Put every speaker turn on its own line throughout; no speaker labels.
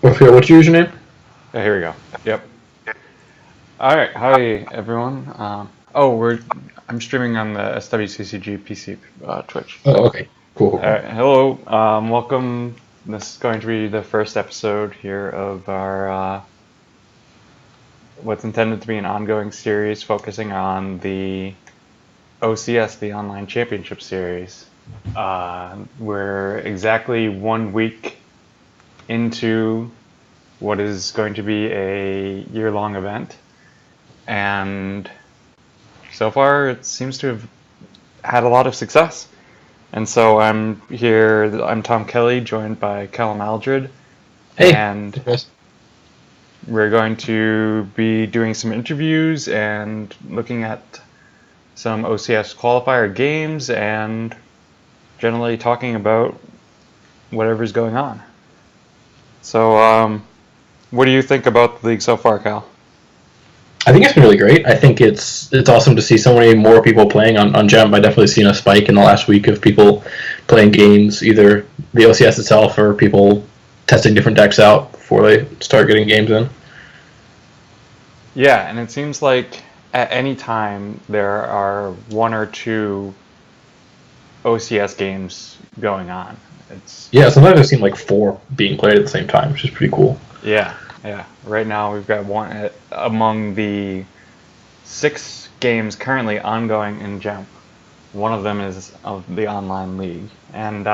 Okay, what's your username?
Yeah, here we go. Yep. All right. Hi, everyone. I'm streaming on the SWCCG PC Twitch.
Oh, okay. Cool, cool,
All
cool.
right. Hello. Welcome. This is going to be the first episode here of our what's intended to be an ongoing series focusing on the OCS, the Online Championship Series. We're exactly 1 week into what is going to be a year-long event. And so far, it seems to have had a lot of success. And so I'm here, I'm Tom Kelly, joined by Callum Aldred,
Hey,
and
Chris.
we're going to be doing some interviews and looking at some OCS qualifier games and generally talking about whatever's going on. So, what do you think about the league so far, Cal?
I think it's been really great. I think it's awesome to see so many more people playing on Gem. I definitely seen a spike in the last week of people playing games, either the OCS itself or people testing different decks out before they start getting games in.
Yeah, and it seems like at any time there are one or two OCS games going on. It's
Yeah, sometimes I've seen like four being played at the same time, which is pretty cool.
yeah, yeah. Right now we've got one among the 6 games currently ongoing in Gem. One of them is of the online league. And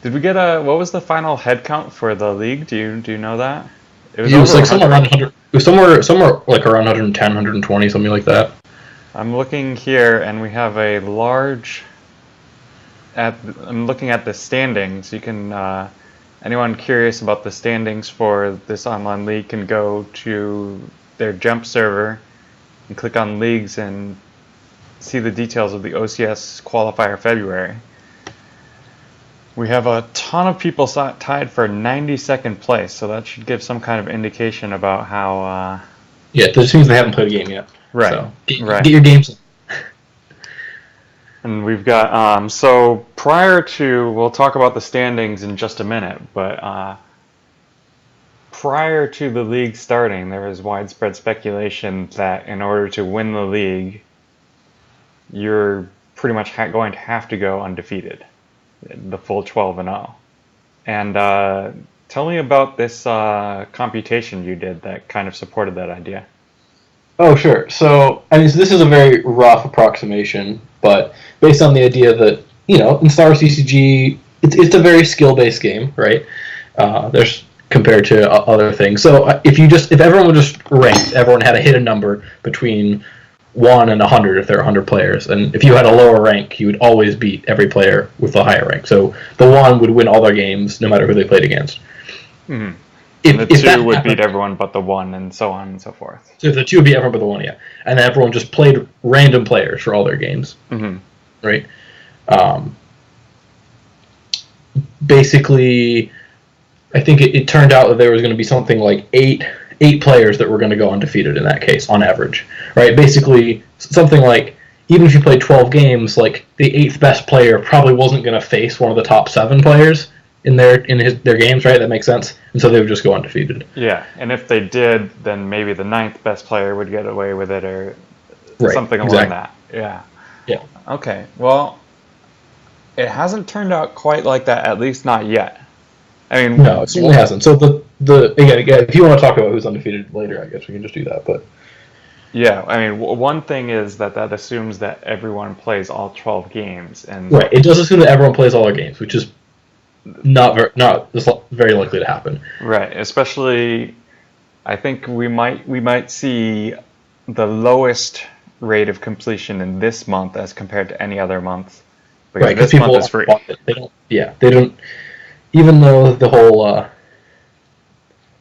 did we get a what was the final head count for the league? Do you know that? It was
It was
over
like somewhere around
100.
100. It was somewhere like around 110, 120, something like that.
I'm looking here and we have a large I'm looking at the standings. You can anyone curious about the standings for this online league can go to their Jump server and click on leagues and see the details of the OCS qualifier February. We have a ton of people tied for 92nd place, so that should give some kind of indication about how.
Yeah, it just means they haven't played a game yet.
Right,
So get
right.
your games in.
And we've got so prior to we'll talk about the standings in just a minute, but prior to the league starting, there was widespread speculation that in order to win the league, you're pretty much going to have to go undefeated, the full 12-0. And tell me about this computation you did that kind of supported that idea.
Oh, sure. So, I mean, so this is a very rough approximation, but based on the idea that, in Star CCG, it's a very skill-based game, right? There's compared to other things. So, if everyone was just ranked, everyone had a hidden number between 1 and 100 if there are 100 players. And if you had a lower rank, you would always beat every player with the higher rank. So, the 1 would win all their games no matter who they played against.
Mm-hmm. And the
If that
2 would beat
happened,
everyone but the 1, and so on and so forth.
so if the 2 would beat everyone but the 1, yeah. And then everyone just played random players for all their games.
Mm-hmm.
Right? Um, Basically, I think it turned out that there was going to be something like eight players that were going to go undefeated in that case, on average. Right? Basically, something like, even if you played 12 games, like the 8th best player probably wasn't going to face one of the top 7 players in their games, right? That makes sense. And so they would just go undefeated.
Yeah, and if they did, then maybe the 9th best player would get away with it, or
Right.
something along
Exactly.
that. Yeah.
Yeah.
Okay. Well, it hasn't turned out quite like that, at least not yet. I mean,
No, it certainly hasn't. So again, if you want to talk about who's undefeated later, I guess we can just do that. But
yeah. I mean, one thing is that assumes that everyone plays all 12 games, and
right, it does assume that everyone plays all their games, which is not very likely to happen.
right, especially, I think we might see the lowest rate of completion in this month as compared to any other month, because
Right, because
this month
people
is free.
want it. They don't. Yeah, they don't. Even though the whole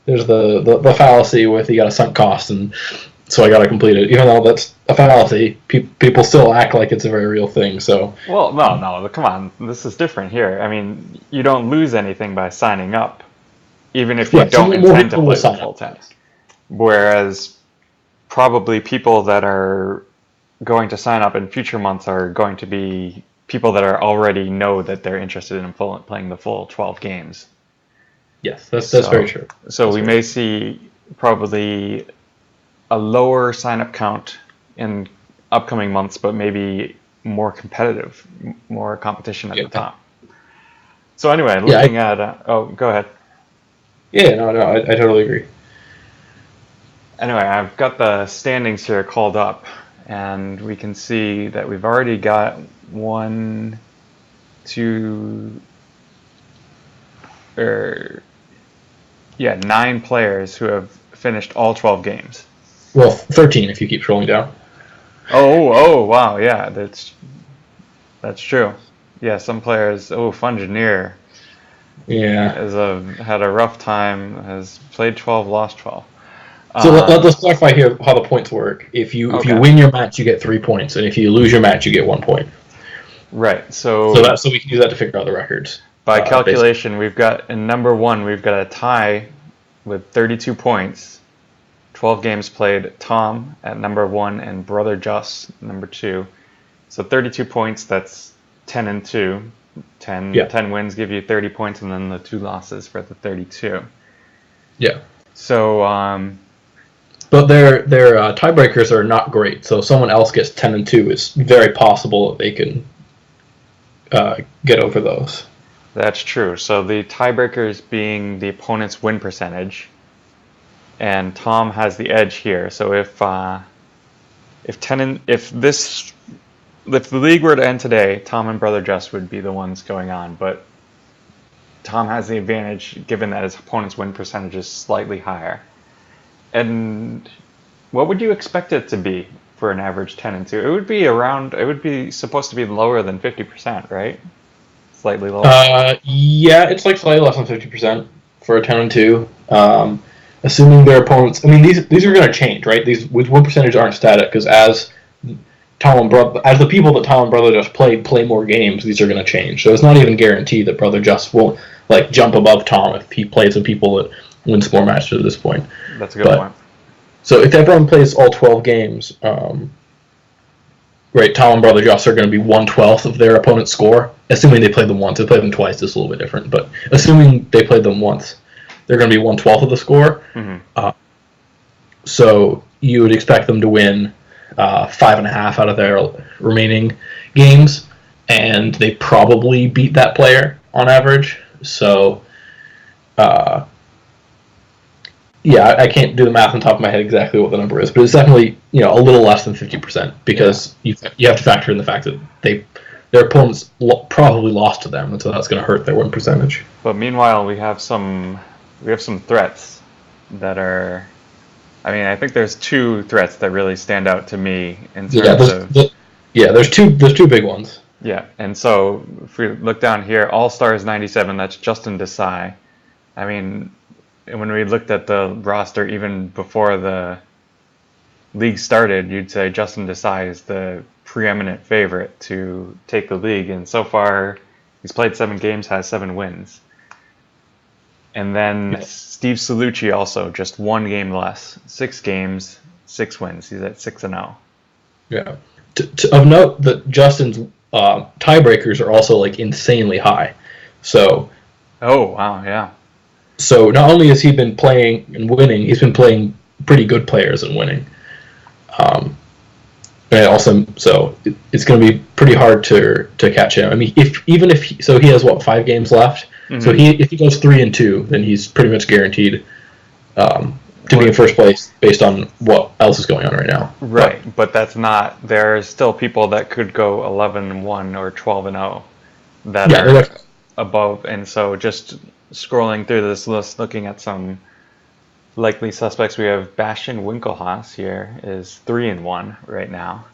there's the fallacy with you got a sunk cost, and so I got to complete it. Even though that's a fallacy, people still act like it's a very real thing. So
Well, no, come on, this is different here. I mean, you don't lose anything by signing up, even if you
right, so
don't
more
intend to
people will
play the
sign
full
up.
10. Whereas probably people that are going to sign up in future months are going to be people that are already know that they're interested in playing the full 12 games.
Yes, that's very true.
So
That's
we
very
may
true.
see probably a lower sign-up count in upcoming months, but maybe more competitive, more competition at the
Yeah,
top. So anyway,
yeah,
looking at oh, go ahead.
yeah. No, I totally agree.
Anyway, I've got the standings here called up, and we can see that we've already got one, two, or yeah, 9 players who have finished all 12 games.
Well, 13 if you keep scrolling down.
Oh, wow, yeah, that's true. Yeah, some players. Oh, Fungineer
Yeah.
has had a rough time. Has played 12, lost 12.
So
Um,
let's clarify here how the points work. If you
okay,
win your match, you get 3 points, and if you lose your match, you get 1 point.
right.
So we can use that to figure out the records.
By
Basically.
calculation, we've got in number one, we've got a tie with 32 points, 12 games played. Tom at number one and brother Just number two. So 32 points. That's 10 and 2. 10,
Yeah.
10 wins give you 30 points, and then the 2 losses for the 32.
Yeah.
So
But their tiebreakers are not great. So if someone else gets 10-2, it's very possible that they can get over those.
that's true. So the tiebreakers being the opponent's win percentage, and Tom has the edge here. So if the league were to end today, Tom and Brother Just would be the ones going on, but Tom has the advantage given that his opponent's win percentage is slightly higher. And what would you expect it to be for an average 10 and 2? It would be supposed to be lower than 50%, right? Slightly lower.
Yeah, it's like slightly less than 50% for a 10-2. Assuming their opponents, I mean, these are going to change, right? These with win percentage aren't static because as the people that Tom and Brother Just play more games, these are going to change. So it's not even guaranteed that Brother Just won't like jump above Tom if he plays with people that wins more matches at this point.
That's a good
But
point.
so if everyone plays all 12 games, right, Tom and Brother Just are going to be 1/12 of their opponent's score, assuming they played them once. If they played them twice, it's a little bit different. But assuming they played them once, they're going to be 1/12 of the score.
Mm-hmm.
So you would expect them to win 5.5 out of their remaining games, and they probably beat that player on average. So, yeah, I can't do the math on top of my head exactly what the number is, but it's definitely a little less than 50% because you have to factor in the fact that their opponents probably lost to them, and so that's going to hurt their win percentage.
But meanwhile, we have some threats that are. I mean, I think there's 2 threats that really stand out to me in
Yeah,
terms of.
there's two big ones.
Yeah, and so if we look down here, All Stars 97, that's Justin Desai. I mean, when we looked at the roster even before the league started, you'd say Justin Desai is the preeminent favorite to take the league, and so far he's played 7 games, has 7 wins. And then
Yeah.
Steve Salucci also just 1 game less, 6 games, 6 wins. He's at 6-0.
Yeah. Of note that Justin's tiebreakers are also like insanely high. So
Oh wow, yeah.
not only has he been playing and winning, he's been playing pretty good players and winning. And also, so it's going to be pretty hard to catch him. I mean, so he has 5 games left.
Mm-hmm.
So if he goes 3-2, then he's pretty much guaranteed to be in first place based on what else is going on right now.
Right, but that's not. There's still people that could go 11-1 or 12-0 that are above, and so just scrolling through this list, looking at some likely suspects, we have Bastian Winkelhaus here is 3-1 right now,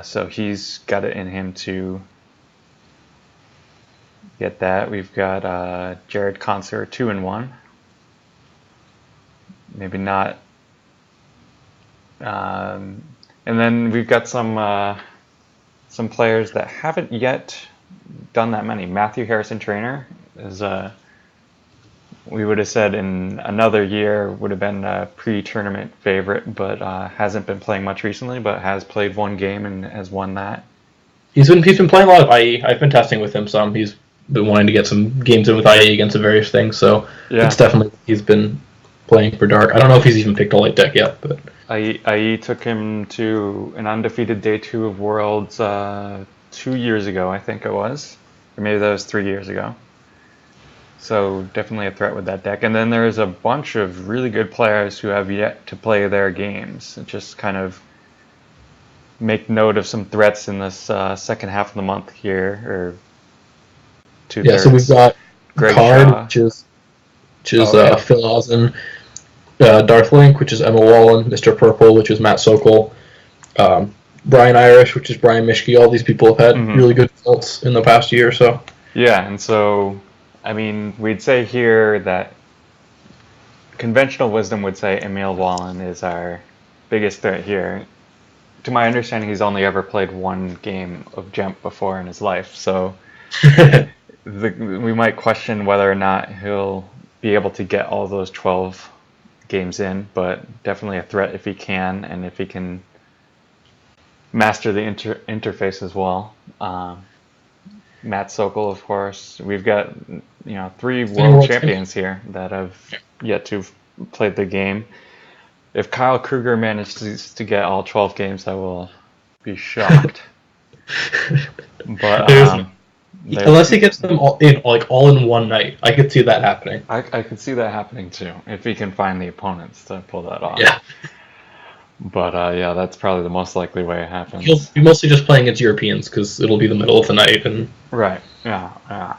so he's got it in him to get that. We've got Jared Concert 2-1. Maybe not. And then we've got some players that haven't yet done that many. Matthew Harrison Trainer is we would have said in another year would have been a pre-tournament favorite, but hasn't been playing much recently, but has played 1 game and has won that.
He's been playing a lot of IE. I've been testing with him some. He's been wanting to get some games in with IE against the various things. So
Yeah.
it's definitely he's been playing for Dark. I don't know if he's even picked a light deck yet, but
IE took him to an undefeated day 2 of Worlds 2 years ago, I think it was. Or maybe that was 3 years ago. So definitely a threat with that deck. And then there's a bunch of really good players who have yet to play their games. Just kind of make note of some threats in this second half of the month here, or 2/3.
Yeah, so we've got
Greg
Card,
Shaw.
which is
yeah.
Phil Ozen, Darth Link, which is Emma Wallen, Mr. Purple, which is Matt Sokol, Brian Irish, which is Brian Mishke. All these people have had really good results in the past year or so.
Yeah, and so, I mean, we'd say here that conventional wisdom would say Emil Wallen is our biggest threat here. To my understanding, he's only ever played one game of Jump before in his life, so we might question whether or not he'll be able to get all those 12 games in, but definitely a threat if he can, and if he can master the interface as well. Matt Sokol, of course. We've got 3 world champions here that have yet to play the game. If Kyle Kruger manages to get all 12 games, I will be shocked. But
unless he gets them all in one night, I could see that happening.
I could see that happening too, if he can find the opponents to pull that off.
Yeah.
But yeah, that's probably the most likely way it happens.
He'll be mostly just playing against Europeans because it'll be the middle of the night and.
Right. Yeah.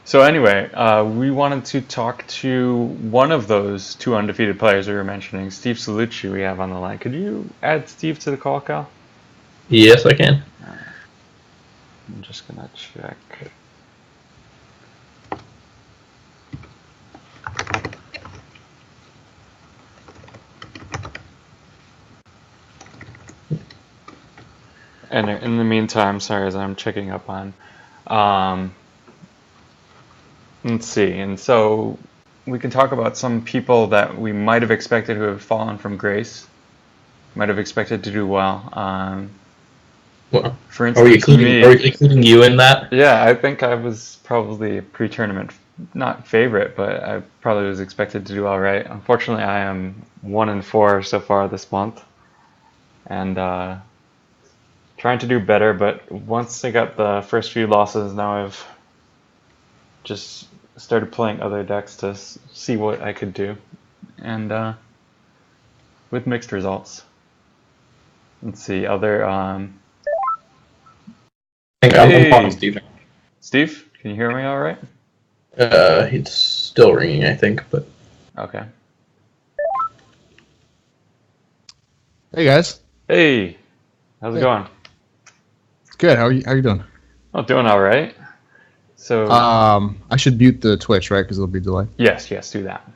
So anyway, we wanted to talk to one of those 2 undefeated players we were mentioning, Steve Salucci, we have on the line. Could you add Steve to the call, Cal?
Yes, I can.
I'm just going to check. And in the meantime, sorry, as I'm checking up on, let's see. And so we can talk about some people that we might have expected who have fallen from grace, might have expected to do well.
Well,
for instance,
are we including you in that?
Yeah, I think I was probably a pre-tournament, not favorite, but I probably was expected to do all right. Unfortunately, I am 1-4 so far this month, and trying to do better. But once I got the first few losses, now I've just started playing other decks to see what I could do, and with mixed results. Let's see, other.
I'm calling Steve.
Steve, can you hear me all right?
It's still ringing, I think, but.
Okay.
Hey guys.
Hey, how's it going?
Good. How are you doing?
Oh, doing all right. So.
I should mute the Twitch, right? Because it'll be delayed.
Yes, do that.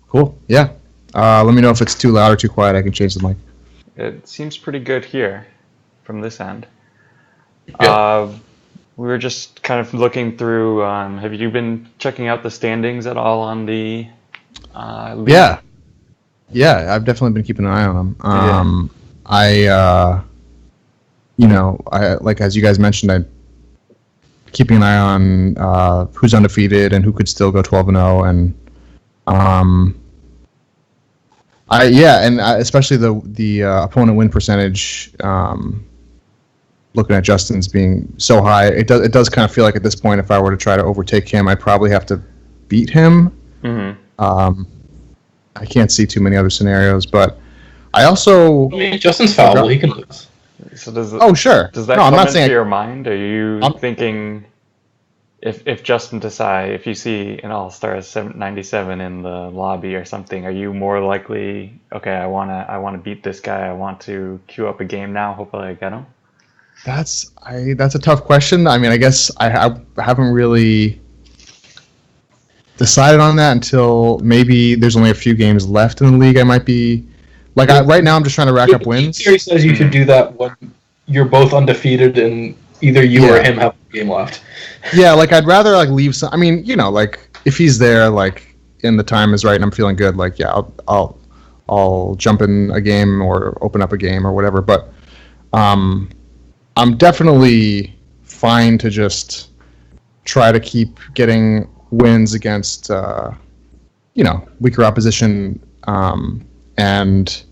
Cool. Yeah. Let me know if it's too loud or too quiet. I can change the mic.
It seems pretty good here, from this end.
Yeah.
We were just kind of looking through. Have you been checking out the standings at all on the league?
Yeah. I've definitely been keeping an eye on them. I like as you guys mentioned, I'm keeping an eye on who's undefeated and who could still go 12-0, and especially the opponent win percentage. Looking at Justin's being so high, it does kind of feel like at this point, if I were to try to overtake him, I'd probably have to beat him.
Mm-hmm.
I can't see too many other scenarios, but I also
Justin's fallible. He can lose.
So does
sure.
Does that come into your mind? Are you thinking if Justin Desai, if you see an All-Star 97 in the lobby or something, are you more likely, okay, I wanna beat this guy, I want to queue up a game now, hopefully I get him?
That's a tough question. I mean, I guess I haven't really decided on that until maybe there's only a few games left in the league. I might be right now I'm just trying to rack up wins.
Theory says you should do that when you're both undefeated and either you or him have a game left.
Yeah, I'd rather leave some. I mean, if he's there, and the time is right and I'm feeling good, I'll jump in a game or open up a game or whatever. But I'm definitely fine to just try to keep getting wins against weaker opposition, and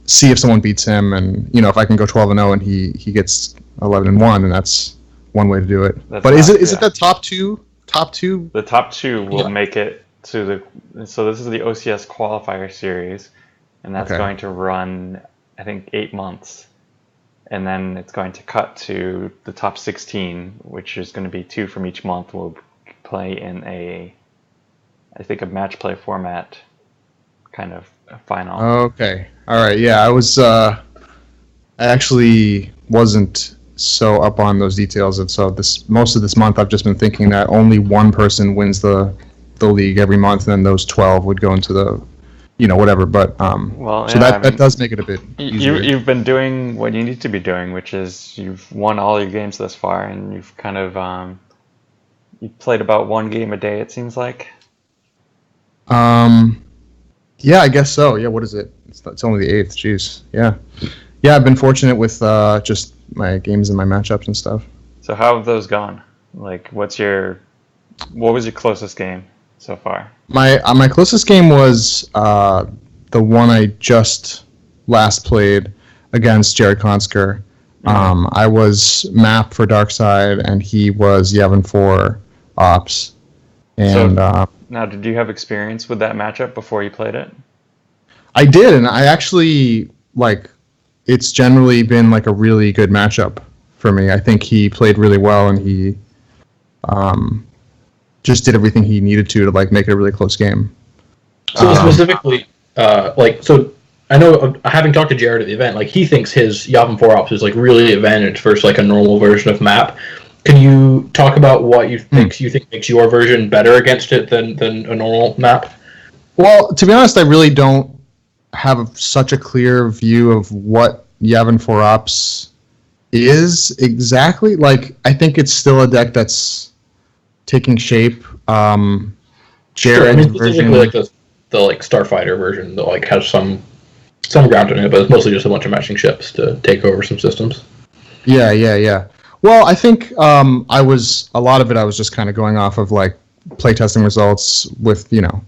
see if someone beats him, and if I can go 12-0 and he gets 11-1, and that's one way to do it. But is it the top two?
The top two will make it to the. So this is the OCS qualifier series, and that's going to run, I think, 8 months, and then it's going to cut to the top 16, which is going to be 2 from each month. Will play in a match play format, kind of a final.
Okay. All right. Yeah, I actually wasn't so up on those details, and so most of this month I've just been thinking that only one person wins the league every month, and then those 12 would go into the whatever. But that does make it a bit easier.
You've been doing what you need to be doing, which is you've won all your games thus far, and you've kind of you've played about 1 game a day, it seems like.
Yeah, I guess so. Yeah, what is it? It's only the 8th. Jeez. Yeah, I've been fortunate with just my games and my matchups and stuff.
So how have those gone? Like, what was your closest game so far?
My closest game was the one I just last played against Jared Konsker. Mm-hmm. I was Map for Darkside, and he was Yevon for Ops. And
now, did you have experience with that matchup before you played it?
I did, and I actually it's generally been a really good matchup for me. I think he played really well, and he just did everything he needed to make it a really close game.
So specifically, so I know, having talked to Jared at the event, he thinks his Yavin 4 Ops is really advantaged versus a normal version of Map. Can you talk about what you think makes your version better against it than a normal Map?
Well, to be honest, I really don't have such a clear view of what Yavin 4 Ops is exactly. I think it's still a deck that's taking shape. Jared's version,
the Starfighter version that has some ground in it, but it's mostly just a bunch of matching ships to take over some systems.
Yeah. Well, I think a lot of it I was just kind of going off of playtesting results with the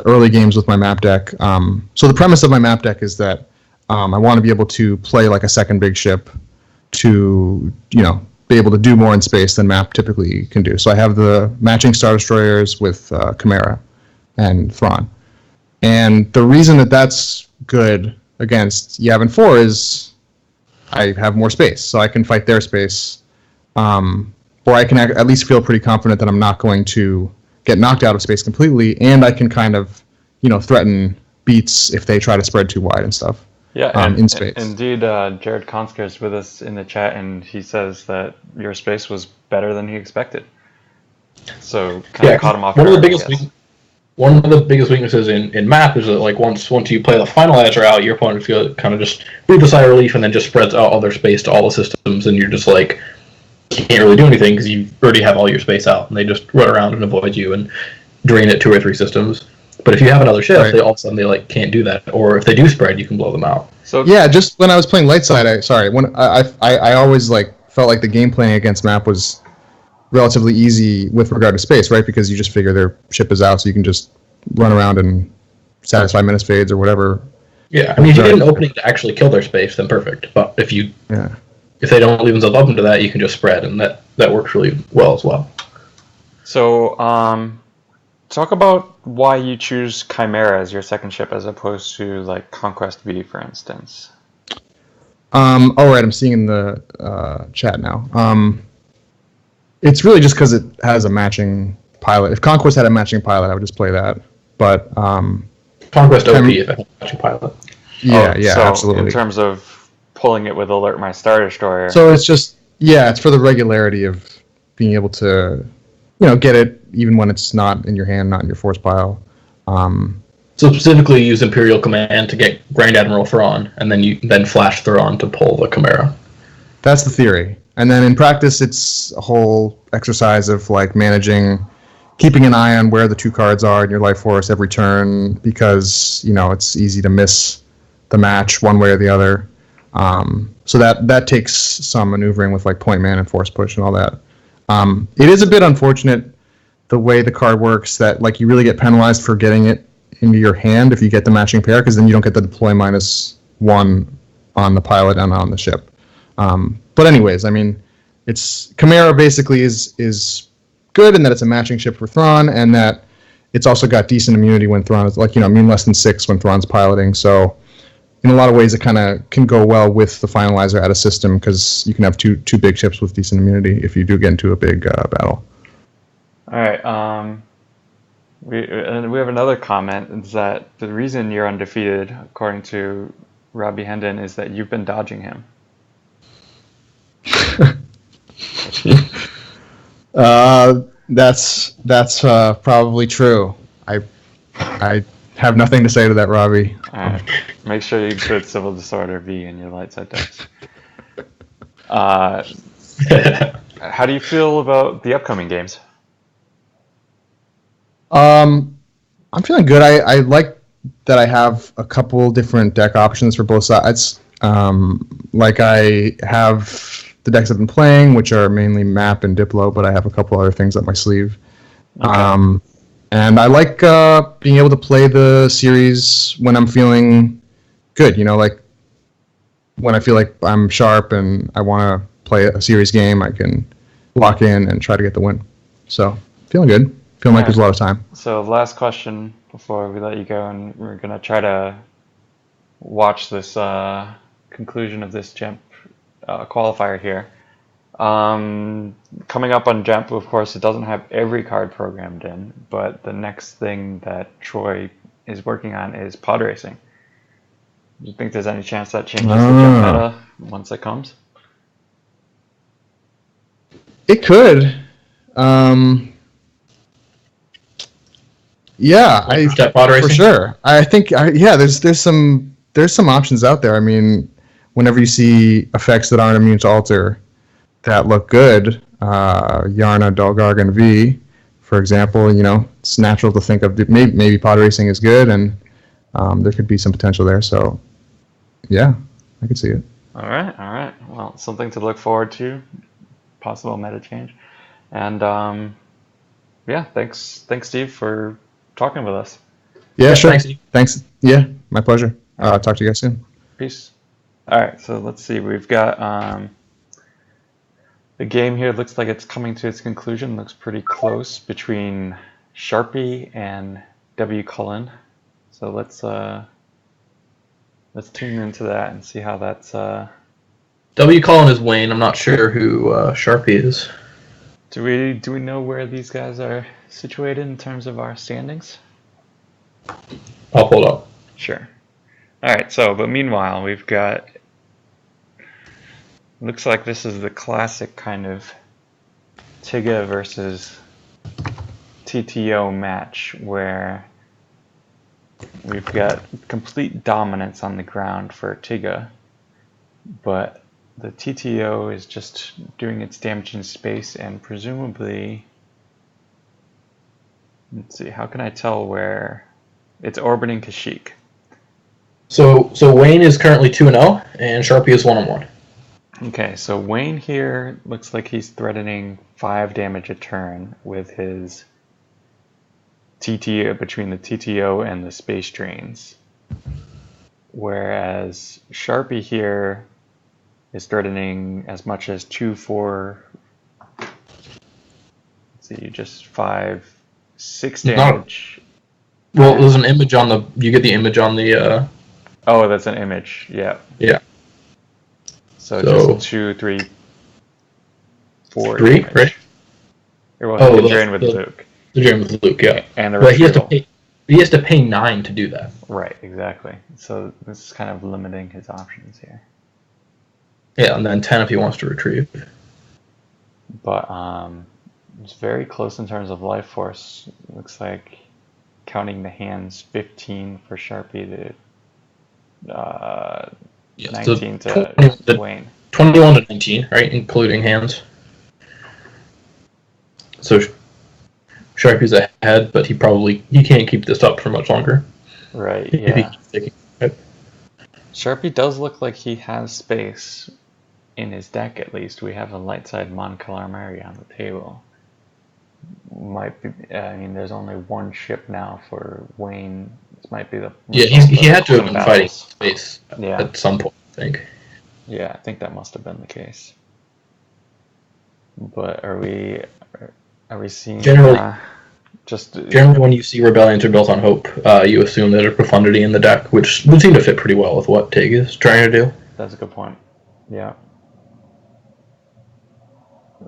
early games with my map deck. So the premise of my map deck is that I want to be able to play a second big ship to be able to do more in space than map typically can do. So I have the matching Star Destroyers with Chimera and Thrawn. And the reason that that's good against Yavin 4 is I have more space, so I can fight their space. Or I can at least feel pretty confident that I'm not going to get knocked out of space completely, and I can kind of, threaten beats if they try to spread too wide and stuff.
Yeah,
in space.
Indeed, Jared Konsker is with us in the chat, and he says that your space was better than he expected. So kind of caught him off guard.
One of the biggest weaknesses in Map is that once you play the finalizer out, your opponent kind of just breathes a sigh of relief and then just spreads out all their space to all the systems, and you're just can't really do anything because you already have all your space out, and they just run around and avoid you and drain it 2 or 3 systems. But if you have another ship, they all of a sudden can't do that, or if they do spread, you can blow them out.
So yeah, just when I was playing Lightside, I always felt like the game playing against Map was relatively easy with regard to space, right? Because you just figure their ship is out, so you can just run around and satisfy menace fades or whatever.
Yeah, I mean, if you get an opening to actually kill their space, then perfect. But if they don't leave themselves open to that, you can just spread, and that works really well as well.
So, talk about why you choose Chimera as your second ship as opposed to Conquest V, for instance.
All right, I'm seeing in the chat now. It's really just because it has a matching pilot. If Conquest had a matching pilot, I would just play that. But
Conquest OP if it had a matching pilot.
Yeah, so absolutely.
In terms of pulling it with Alert My Star Destroyer.
So it's just it's for the regularity of being able to get it even when it's not in your hand, not in your force pile.
So specifically use Imperial Command to get Grand Admiral Thrawn, and then flash Thrawn to pull the Chimera.
That's the theory. And then in practice, it's a whole exercise of keeping an eye on where the 2 cards are in your life force every turn, because it's easy to miss the match one way or the other. So that takes some maneuvering with like point man and force push and all that. It is a bit unfortunate the way the card works that like you really get penalized for getting it into your hand if you get the matching pair, because then you don't get the deploy -1 on the pilot and on the ship. But anyways, I mean, it's Chimera basically is good in that it's a matching ship for Thrawn, and that it's also got decent immunity when Thrawn is like, immune less than 6 when Thrawn's piloting. So in a lot of ways, it kind of can go well with the finalizer at a system, because you can have two big ships with decent immunity if you do get into a big battle.
All right. We have another comment. Is that the reason you're undefeated, according to Robbie Hendon, is that you've been dodging him.
That's probably true. I have nothing to say to that, Robbie.
All right. Make sure you put Civil Disorder V in your light side dice. How do you feel about the upcoming games?
I'm feeling good. I like that I have a couple different deck options for both sides. Like I have the decks I've been playing, which are mainly Map and Diplo, but I have a couple other things up my sleeve. Okay. And I like being able to play the series when I'm feeling good. Like when I feel like I'm sharp and I want to play a series game, I can lock in and try to get the win. So feeling good. Feeling like there's a lot of time.
So last question before we let you go, and we're going to try to watch this conclusion of this Jump qualifier here. Coming up on Jump, of course, it doesn't have every card programmed in, but the next thing that Troy is working on is pod racing. Do you think there's any chance that changes the Jump meta once it comes?
It could. Yeah, for sure. I think there's some options out there. I mean, whenever you see effects that aren't immune to alter that look good, Yarna, Dalgargan V, for example, it's natural to think of maybe pod racing is good, and there could be some potential there. So, yeah, I could see it.
All right. Well, something to look forward to, possible meta change, and thanks, Steve, for talking with us.
Yeah, sure. Thanks. Yeah, my pleasure. Talk to you guys soon.
Peace. All right, so let's see. We've got the game here. Looks like it's coming to its conclusion. Looks pretty close between Sharpie and W. Cullen. So let's tune into that and see how that's.
W. Cullen is Wayne. I'm not sure who Sharpie is.
Do we know where these guys are situated in terms of our standings?
I'll pull it up.
Sure. All right. So, but meanwhile, we've got. Looks like this is the classic kind of Tiga versus TTO match where we've got complete dominance on the ground for Tiga, but the TTO is just doing its damage in space, and presumably, let's see, how can I tell where it's orbiting Kashyyyk?
So Wayne is currently 2-0, and Sharpie is 1-1.
Okay, so Wayne here looks like he's threatening 5 damage a turn with his TTO, between the TTO and the space drains. Whereas Sharpie here is threatening as much as 2-4. Let's see, just 5-6 damage.
Well, there's an image on the. You get the image on the.
Oh, that's an image. Yeah.
Yeah.
So just 2, 3, 4.
3,
damage.
right?
The drain with Luke.
The drain with Luke, yeah.
And the
but
retrieval.
he has to pay 9 to do that.
Right, exactly. So this is kind of limiting his options here.
Yeah, and then 10 if he wants to retrieve.
But it's very close in terms of life force. Looks like, counting the hands, 15 for Sharpie to 19 to Wayne.
21 to 19, right, including hands. So Sharpie's ahead, but he can't keep this up for much longer.
Right, yeah. Sharpie does look like he has space in his deck, at least. We have a light side Mon Calamari on the table. Might be. I mean, there's only one ship now for Wayne. This might be the
Yeah,
result
he
of
had to have
Queen
been fighting
Battles.
space
Yeah.
at some point, I think.
Yeah, I think that must have been the case. But are we seeing
Generally,
just
Generally, when you see rebellions are built on hope, you assume there's a profundity in the deck, which would seem to fit pretty well with what Tig is trying to do.
That's a good point. Yeah.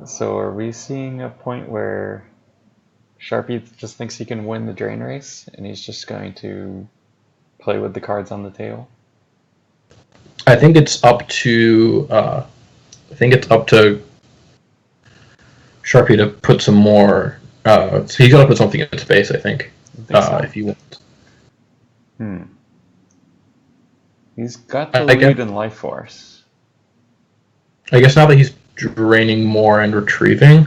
So are we seeing a point where Sharpie just thinks he can win the drain race and he's just going to play with the cards on the table?
I think it's up to Sharpie to put some more. So he's got to put something in space, I think,
So?
if you want.
He's got the
I guess-
lead in Life Force.
I guess now that he's draining more and retrieving,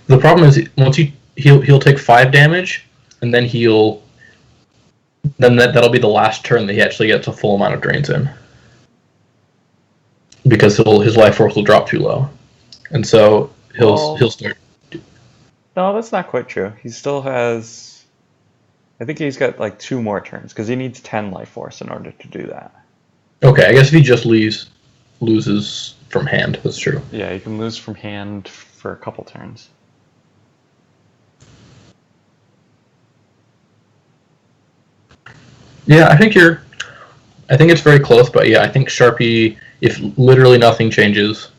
the problem is once he'll take 5 damage, and then that'll be the last turn that he actually gets a full amount of drains in, because his life force will drop too low, and so he'll start.
No, that's not quite true. He still has. I think he's got like 2 more turns because he needs 10 Life Force in order to do that.
Okay, I guess if he just loses from hand, that's true.
Yeah, you can lose from hand for a couple turns.
Yeah, I think it's very close, but yeah, I think Sharpie, if literally nothing changes.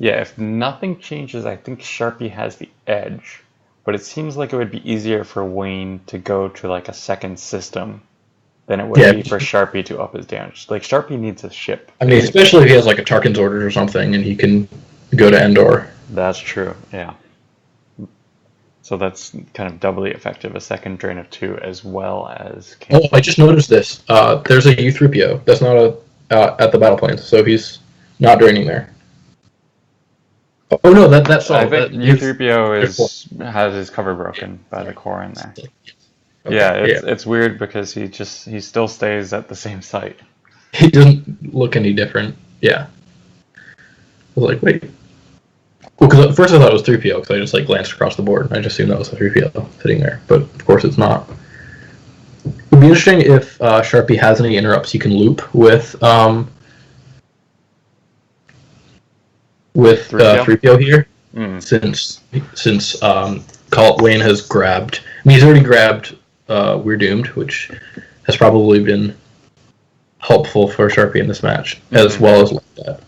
Yeah, if nothing changes, I think Sharpie has the edge. But it seems like it would be easier for Wayne to go to like a second system than it would be for Sharpie to up his damage. Like Sharpie needs a ship.
I mean, especially if he has like a Tarkin's Orders or something, and he can go to Endor.
That's true. Yeah. So that's kind of doubly effective. A second drain of 2 as well as.
Oh, I just noticed this. There's a U-3PO. That's not at the battle planes, so he's not draining there. Oh no, that's all.
I think U-3PO has his cover broken by the core in there. Okay, yeah, it's weird because he still stays at the same site.
He doesn't look any different. Yeah. I was like, wait. Well, because at first I thought it was 3PO because I just like glanced across the board and I just assumed that was a 3PO sitting there, but of course it's not. It would be interesting if Sharpie has any interrupts he can loop with 3PO here, since Wayne has grabbed. I mean, he's already grabbed We're Doomed, which has probably been helpful for Sharpie in this match, as well as like that.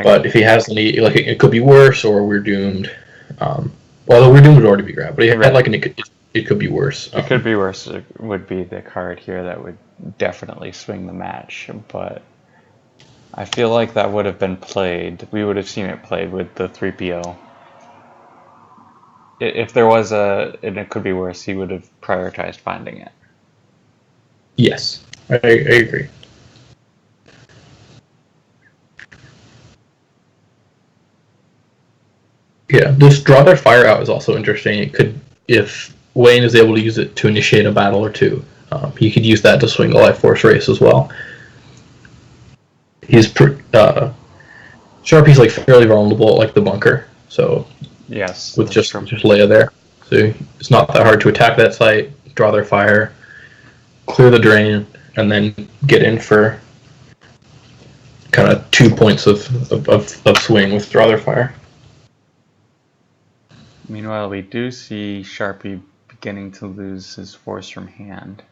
But if he has any, like it could be worse, or We're Doomed. Although We're Doomed would already be grabbed, but he had like it could be worse.
It could be worse. It would be the card here that would definitely swing the match, but. I feel like that would have been played. We would have seen it played with the 3PO. If there was and it could be worse, he would have prioritized finding it.
Yes, I agree. Yeah, this draw their fire out is also interesting. It could, if Wayne is able to use it to initiate a battle or two, he could use that to swing the Life Force race as well. Sharpie's like fairly vulnerable, like the bunker. So
yes,
with just Leia there, so it's not that hard to attack that site, draw their fire, clear the drain, and then get in for kind of 2 points of swing with draw their fire.
Meanwhile, we do see Sharpie beginning to lose his force from hand.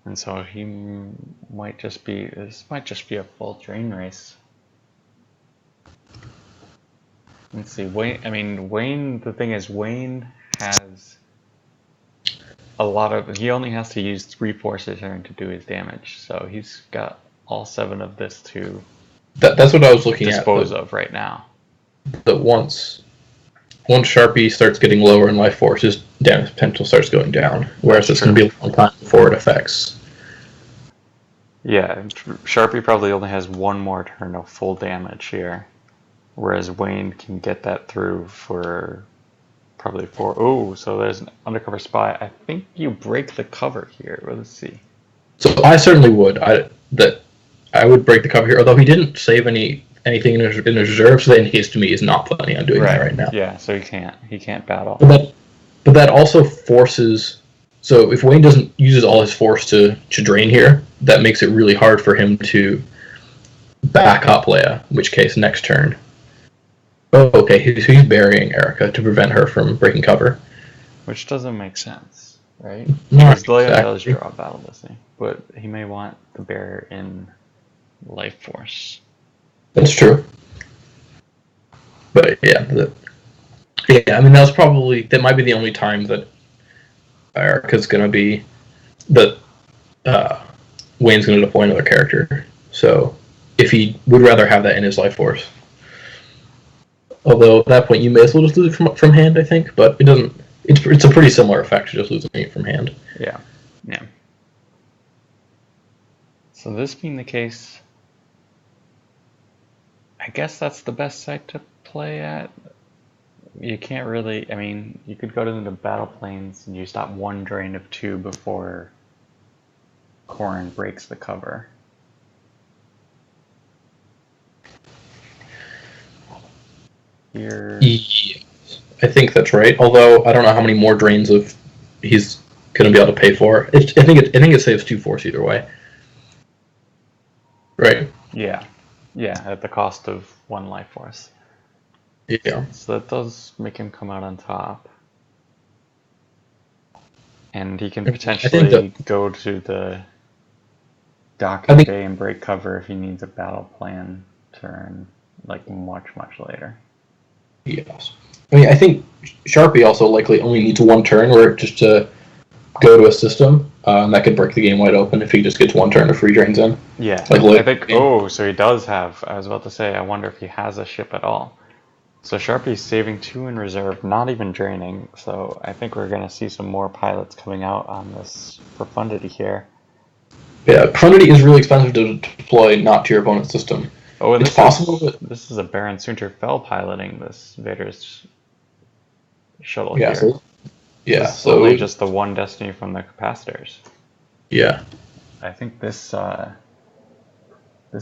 And so he might just be, this might just be a full drain race. Let's see, Wayne, the thing is, Wayne has a lot of, he only has to use 3 force a turn to do his damage. So he's got all 7 of this to
that's what I was looking
dispose of right now.
That once Sharpie starts getting lower in life force, his damage potential starts going down. Whereas it's going to be a long time before it affects.
Yeah, Sharpie probably only has 1 more turn of full damage here. Whereas Wayne can get that through for probably 4. Oh, so there's an undercover spy. I think you break the cover here. Well, let's see.
So I certainly would. I would break the cover here, although he didn't save anything in his reserve, so that indicates to me he's not planning on doing that right now.
Yeah, so he can't battle.
But that also forces. So if Wayne doesn't uses all his force to drain here, that makes it really hard for him to back up Leia. In which case, next turn. Oh, okay. He's burying Erica to prevent her from breaking cover.
Which doesn't make sense, right?
Not
Because Leia
exactly.
does draw battle listening, but he may want the bear in life force.
That's true. But yeah, I mean that might be the only time that Erica's gonna be that Wayne's gonna deploy another character. So if he would rather have that in his life force. Although at that point you may as well just lose it from hand, I think. But it doesn't. It's a pretty similar effect to just losing it from hand.
Yeah. So this being the case, I guess that's the best site to play at. You can't really. I mean, you could go to the battle planes and you stop one drain of 2 before Corrin breaks the cover. Here.
Yes, I think that's right. Although I don't know how many more drains of he's going to be able to pay for. I think it saves 2 force either way. Right.
Yeah, at the cost of 1 life force.
Yeah.
So that does make him come out on top. And he can potentially go to the docking bay and break cover if he needs a battle plan turn, like much later.
Yes. I mean, I think Sharpie also likely only needs 1 turn where just to go to a system, and that could break the game wide open if he just gets 1 turn of free drains in.
Yeah, I think. Oh, so he does have. I was about to say. I wonder if he has a ship at all. So Sharpie's saving 2 in reserve, not even draining. So I think we're gonna see some more pilots coming out on this profundity here.
Yeah, profundity is really expensive to deploy, not to your opponent's system.
Oh, and
it's possible.
This is a Baron Sunter Fell piloting this Vader's shuttle
Yeah.
here.
So
only just the 1 destiny from the capacitors.
Yeah.
I think this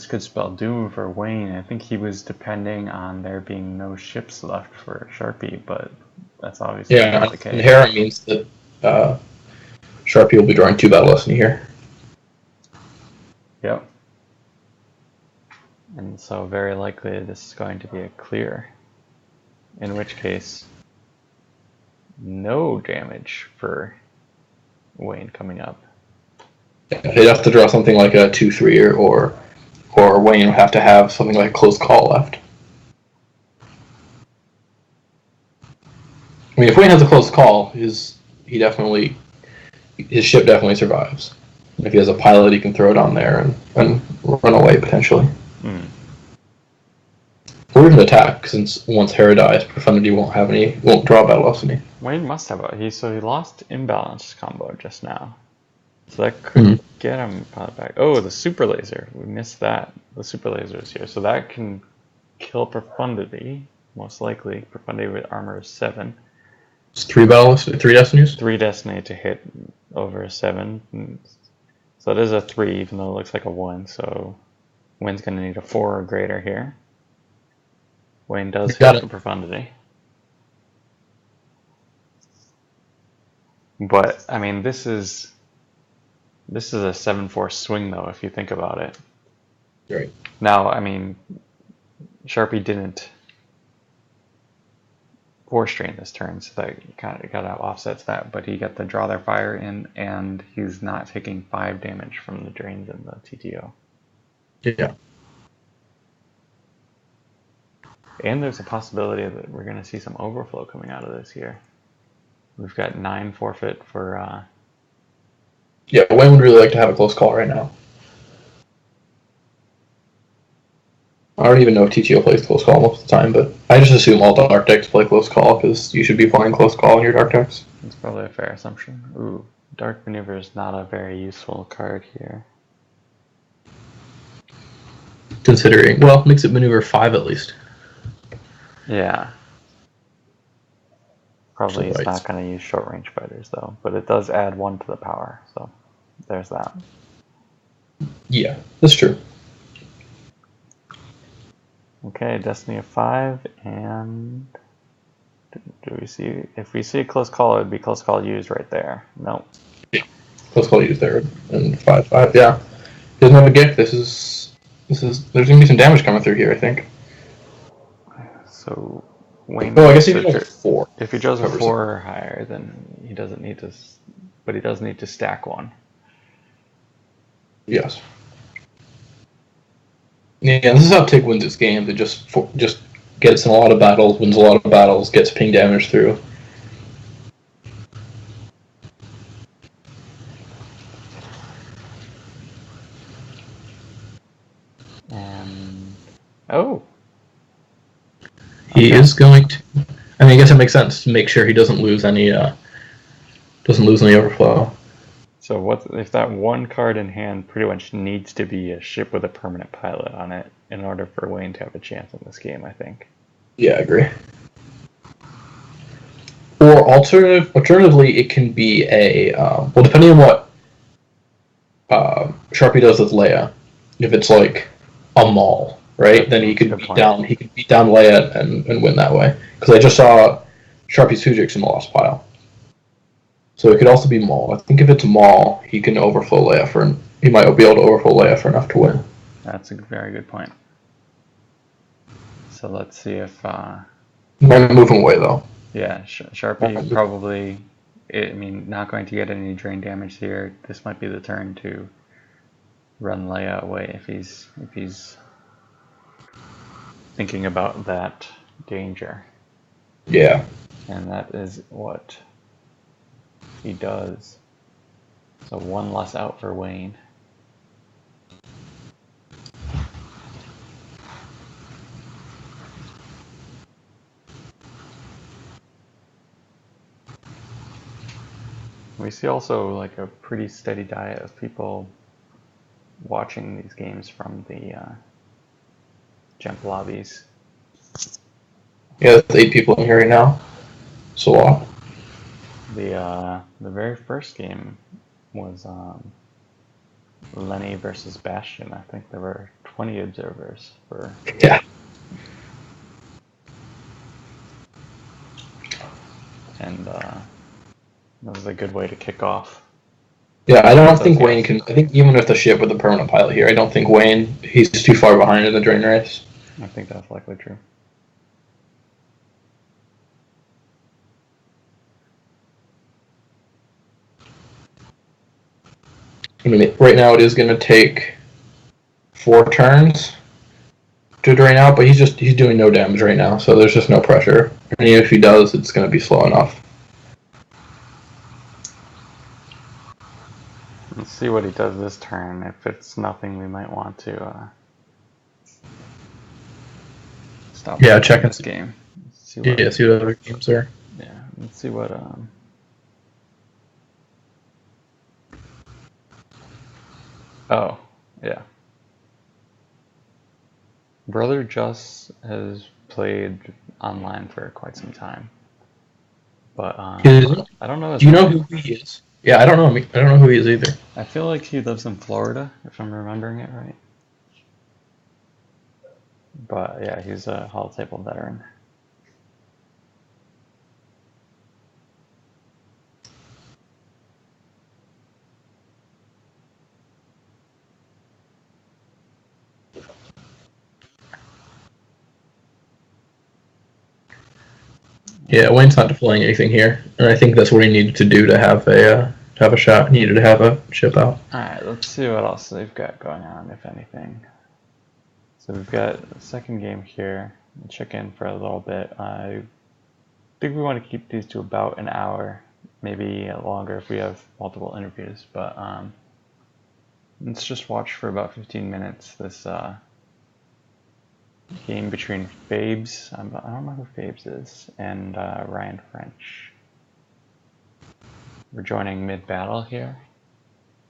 could spell doom for Wayne. I think he was depending on there being no ships left for Sharpie, but that's obviously not the case.
And Hera means that Sharpie will be drawing 2 battle lesson here.
Yep. And so very likely this is going to be a clear. In which case, no damage for Wayne coming up.
Yeah, he'd have to draw something like a 2/3 or Wayne would have to have something like a close call left. I mean, if Wayne has a close call, his ship definitely survives. If he has a pilot, he can throw it on there and run away potentially. Or even attack, since once Hera dies, Profundity won't draw battle lesson.
Wayne must have he lost imbalance combo just now. So that could get him back. Oh, the super laser. We missed that. The super laser is here. So that can kill Profundity, most likely. Profundity with armor of 7.
It's 3 destinies?
3 destiny to hit over 7. So it is a 3, even though it looks like a 1. So Wayne's going to need a 4 or greater here. Wayne does hit the Profundity. But, I mean, this is a 7-4 swing, though, if you think about it.
Right.
Now, I mean, Sharpie didn't force strain this turn, so that kind of offsets that. But he got the draw their fire in, and he's not taking 5 damage from the drains in the TTO.
Yeah.
And there's a possibility that we're going to see some overflow coming out of this here. We've got 9 forfeit for...
Yeah, Wayne would really like to have a close call right now. I don't even know if TTO plays close call most of the time, but I just assume all dark decks play close call because you should be playing close call in your dark decks.
That's probably a fair assumption. Ooh, Dark Maneuver is not a very useful card here.
Considering, well, makes it maneuver 5 at least.
Yeah. Probably
So
he's not going to use short range fighters though, but it does add 1 to the power, so there's that.
yeah, that's true.
Okay, Destiny of 5, and do we see, if we see a close call, it would be close call used right there. Nope.
Close call used there, and 5/5. Yeah, he doesn't have a gift. This is. There's gonna be some damage coming through here, I think.
So Wayne.
Oh, I guess he does a 4.
If he does a
Covers
4 or higher, then he doesn't need to, but he does need to stack 1.
Yes. Yeah, this is how Tig wins his games. It just gets in a lot of battles, wins a lot of battles, gets ping damage through.
And oh,
He is going to. I mean, I guess it makes sense to make sure he doesn't lose any overflow.
so what if that 1 card in hand pretty much needs to be a ship with a permanent pilot on it in order for Wayne to have a chance in this game, I think.
Yeah, I agree. Or alternatively, it can be a well, depending on what Sharpie does with Leia. If it's like a maul, right? Then he could beat down Leia and win that way. Because I just saw Sharpie's Fujix in the lost pile. So it could also be Maul. I think if it's Maul, he can overflow Leia he might be able to overflow Leia for enough to win.
That's a very good point. So let's see if
Might move him away though.
yeah, Sharpie probably. I mean, not going to get any drain damage here. This might be the turn to run Leia away if he's thinking about that danger.
Yeah.
And that is what he does. So 1 less out for Wayne. We see also like a pretty steady diet of people watching these games from the Gemp lobbies.
Yeah, there's 8 people in here right now. It's a lot.
The very first game was Lenny versus Bastion. I think there were 20 observers for.
Yeah.
And that was a good way to kick off.
Yeah, I don't think Wayne can. I think even with the ship with the permanent pilot here, I don't think he's too far behind in the drain race.
I think that's likely true.
I mean, right now it is going to take 4 turns to drain out, but he's doing no damage right now, so there's just no pressure. And even if he does, it's going to be slow enough.
Let's see what he does this turn. If it's nothing, we might want to stop.
Yeah, check
this game.
See what other games are.
Yeah, let's see what. Oh, yeah. Brother Just has played online for quite some time, but I don't know.
Do you know who he is? Yeah, I don't know. I don't know who he is either.
I feel like he lives in Florida, if I'm remembering it right. But yeah, he's a Hall Table veteran.
Yeah, Wayne's not deploying anything here, and I think that's what he needed to do to have a shot. He needed to have a ship out.
All right, let's see what else they've got going on, if anything. So we've got the second game here. We'll check in for a little bit. I think we want to keep these to about an hour, maybe longer if we have multiple interviews. But let's just watch for about 15 minutes this game between Fabes, I don't know who Fabes is, and Ryan French. We're joining mid-battle here.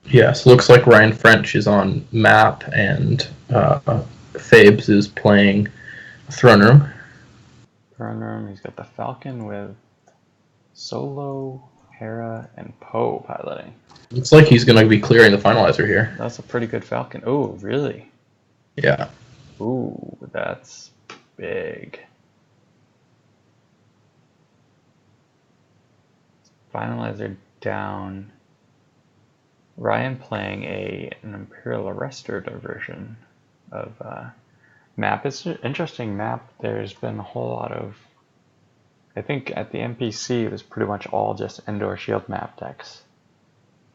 Yes, looks like Ryan French is on map, and Fabes is playing Throne Room.
Burn Room. He's got the Falcon with Solo, Hera, and Poe piloting.
Looks like he's going to be clearing the finalizer here.
That's a pretty good Falcon. Oh, really?
Yeah.
Ooh, that's big. Finalizer down. Ryan playing an Imperial Arrestor version of map. It's an interesting map. There's been a whole lot of. I think at the NPC it was pretty much all just Endor Shield map decks.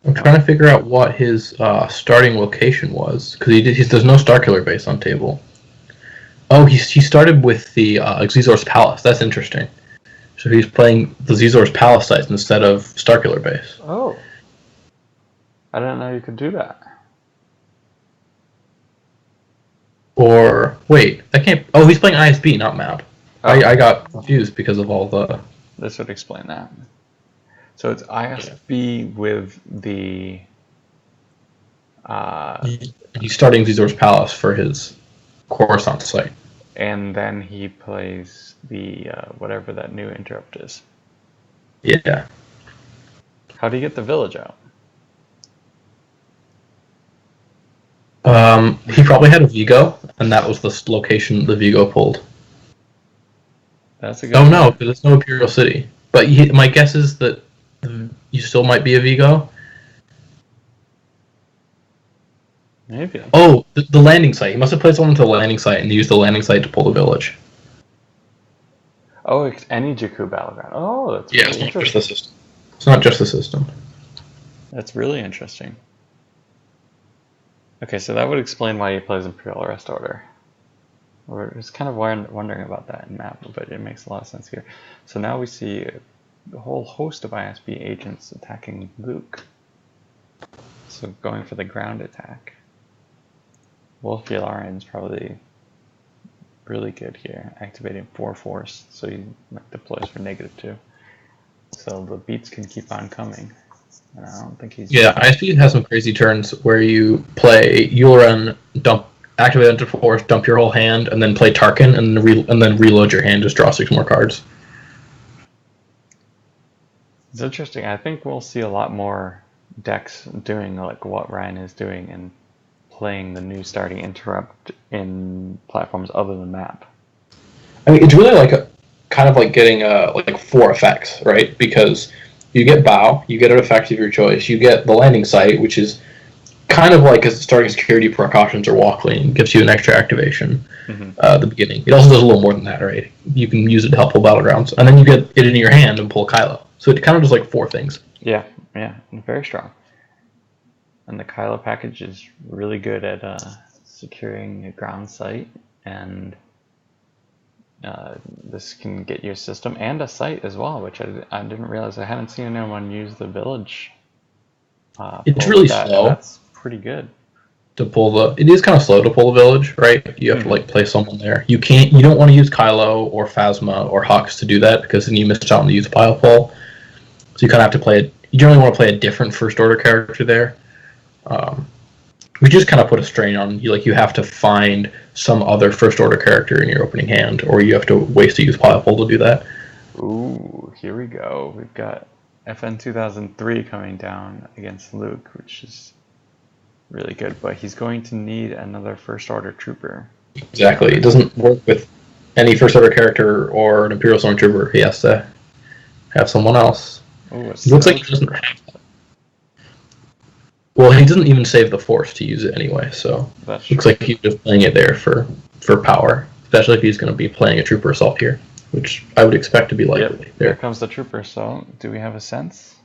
I'm trying to figure out what his starting location was, because there's no Starkiller base on table. Oh, he started with the Xizor's Palace. That's interesting. So he's playing the Xizor's Palace sites instead of Starkiller base.
Oh. I didn't know you could do that.
Or, wait, I can't... Oh, he's playing ISB, not map.
Oh.
I got confused because of all the...
This would explain that. So it's ISB with the...
He's starting Xizor's Palace for his Coruscant site.
And then he plays the whatever that new interrupt is.
Yeah.
How do you get the village out?
He probably had a Vigo, and that was the location the Vigo pulled.
That's a good.
Oh no, because there's no Imperial City. But my guess is that you still might be a Vigo.
Maybe.
Oh, the landing site. He must have played someone to the landing site and used the landing site to pull the village.
Oh, it's any Jakku battleground. Oh, that's
Yeah,
really
it's not just
interesting.
the system. It's not just the system.
That's really interesting. Okay, so that would explain why he plays Imperial Arrest Order. We're just kind of wondering about that in map, but it makes a lot of sense here. So now we see a whole host of ISB agents attacking Luke. So going for the ground attack. Wolf Yularian's probably really good here, activating 4 Force, so he deploys for -2. So the beats can keep on coming. And I don't think he's...
Yeah, ISP has some crazy turns where you play Yularen, activate Enter Force, dump your whole hand, and then play Tarkin, and then reload your hand, just draw 6 more cards.
It's interesting. I think we'll see a lot more decks doing like what Ryan is doing and playing the new starting interrupt in platforms other than map.
I mean, it's really kind of like getting like 4 effects, right? Because you get Bow, you get an effect of your choice, you get the landing site, which is kind of like a starting security precautions or walk lane, gives you an extra activation at the beginning. It also does a little more than that, right? You can use it to help pull battlegrounds, and then you get it in your hand and pull Kylo. So it kind of does like 4 things.
Yeah, very strong. And the Kylo package is really good at securing a ground site, and this can get your system and a site as well, which I didn't realize. I hadn't seen anyone use the village.
It's really slow.
That's pretty good.
To pull it is kind of slow to pull the village, right? You have to like play someone there. You don't want to use Kylo or Phasma or Hux to do that, because then you miss out on the youth pile pull. So you kind of have to play you generally want to play a different first order character there. We just kind of put a strain on you. Like, you have to find some other first order character in your opening hand, or you have to waste a youth pile pull to do that.
Ooh, here we go. We've got FN 2003 coming down against Luke, which is really good, but he's going to need another first order trooper.
Exactly. It doesn't work with any first order character or an Imperial Stormtrooper. He has to have someone else.
Ooh,
it looks like he doesn't have that. Well, he doesn't even save the Force to use it anyway, so
That's
looks like he's just playing it there for power, especially if he's going to be playing a Trooper Assault here, which I would expect to be likely.
Yep, there comes the Trooper Assault. Do we have a sense?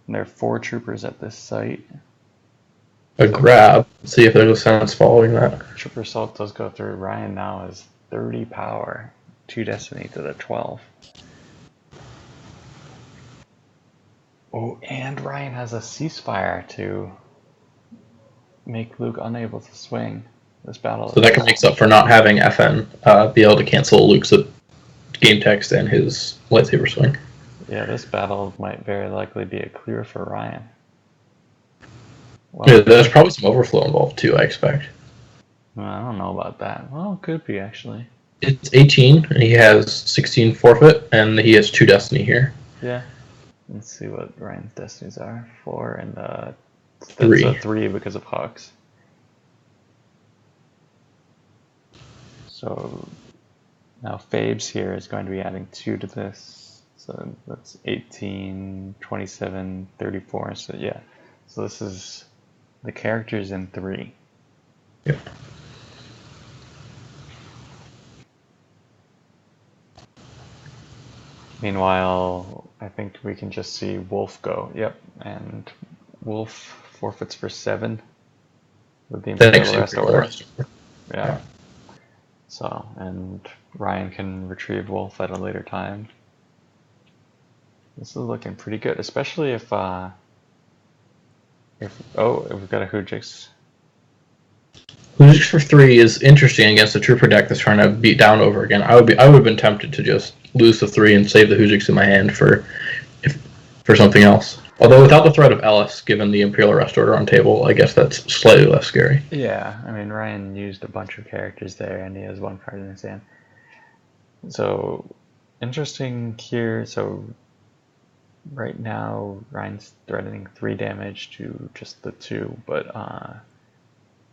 And there are 4 troopers at this site.
A grab. See if there's a sense following that.
Trooper Assault does go through. Ryan now is 30 power, 2 Destiny to the 12. Oh, and Ryan has a ceasefire to make Luke unable to swing this battle.
So that can make up for not having FN be able to cancel Luke's game text and his lightsaber swing.
Yeah, this battle might very likely be a clear for Ryan. Well,
Yeah, there's probably some overflow involved too, I expect.
I don't know about that. Well, it could be, actually.
It's 18, and he has 16 forfeit, and he has 2 destiny here.
Yeah. Let's see what Ryan's destinies are. 4 and that's
3.
a 3 because of Hawks. So now Fabes here is going to be adding 2 to this. So that's 18, 27, 34. So yeah. So this is the characters in 3.
Yep.
Meanwhile, I think we can just see Wolf go. Yep. And Wolf forfeits for 7 with the
Thanks,
Imperial Rest
Imperial
Order.
Rest Order.
Yeah. So, and Ryan can retrieve Wolf at a later time. This is looking pretty good, especially if we've got a Hoojix.
Hoojix for 3 is interesting against a Trooper deck that's trying to beat down over again. I would have been tempted to just lose the 3 and save the Hoojix in my hand for something else. Although without the threat of Ellis, given the Imperial Rest Order on table, I guess that's slightly less scary.
Yeah, I mean, Ryan used a bunch of characters there, and he has 1 card in his hand. So, interesting here. So, right now, Ryan's threatening 3 damage to just the 2, but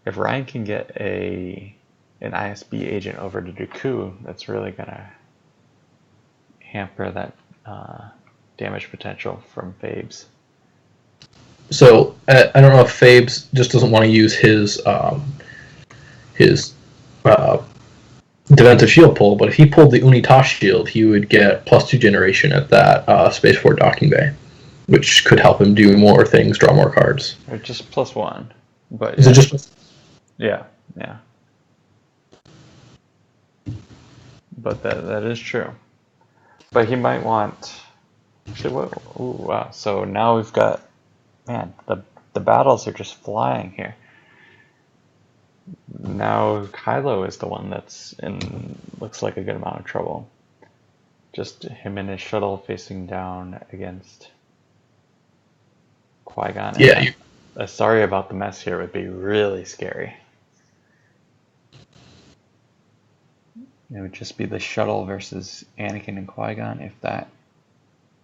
if Ryan can get an ISB agent over to Jakku, that's really gonna hamper that damage potential from Fabes.
So I don't know if Fabes just doesn't want to use his defensive shield pull, but if he pulled the Unitas shield, he would get +2 generation at that Spaceport docking bay, which could help him do more things, draw more cards.
Or just +1, but
Is it just?
yeah. But that is true. But he might want. Actually, what? Ooh, wow! So now we've got, man, the battles are just flying here. Now Kylo is the one that's in looks like a good amount of trouble. Just him and his shuttle facing down against Qui-Gon.
Yeah.
Sorry about the mess here would be really scary. It would just be the shuttle versus Anakin and Qui-Gon if that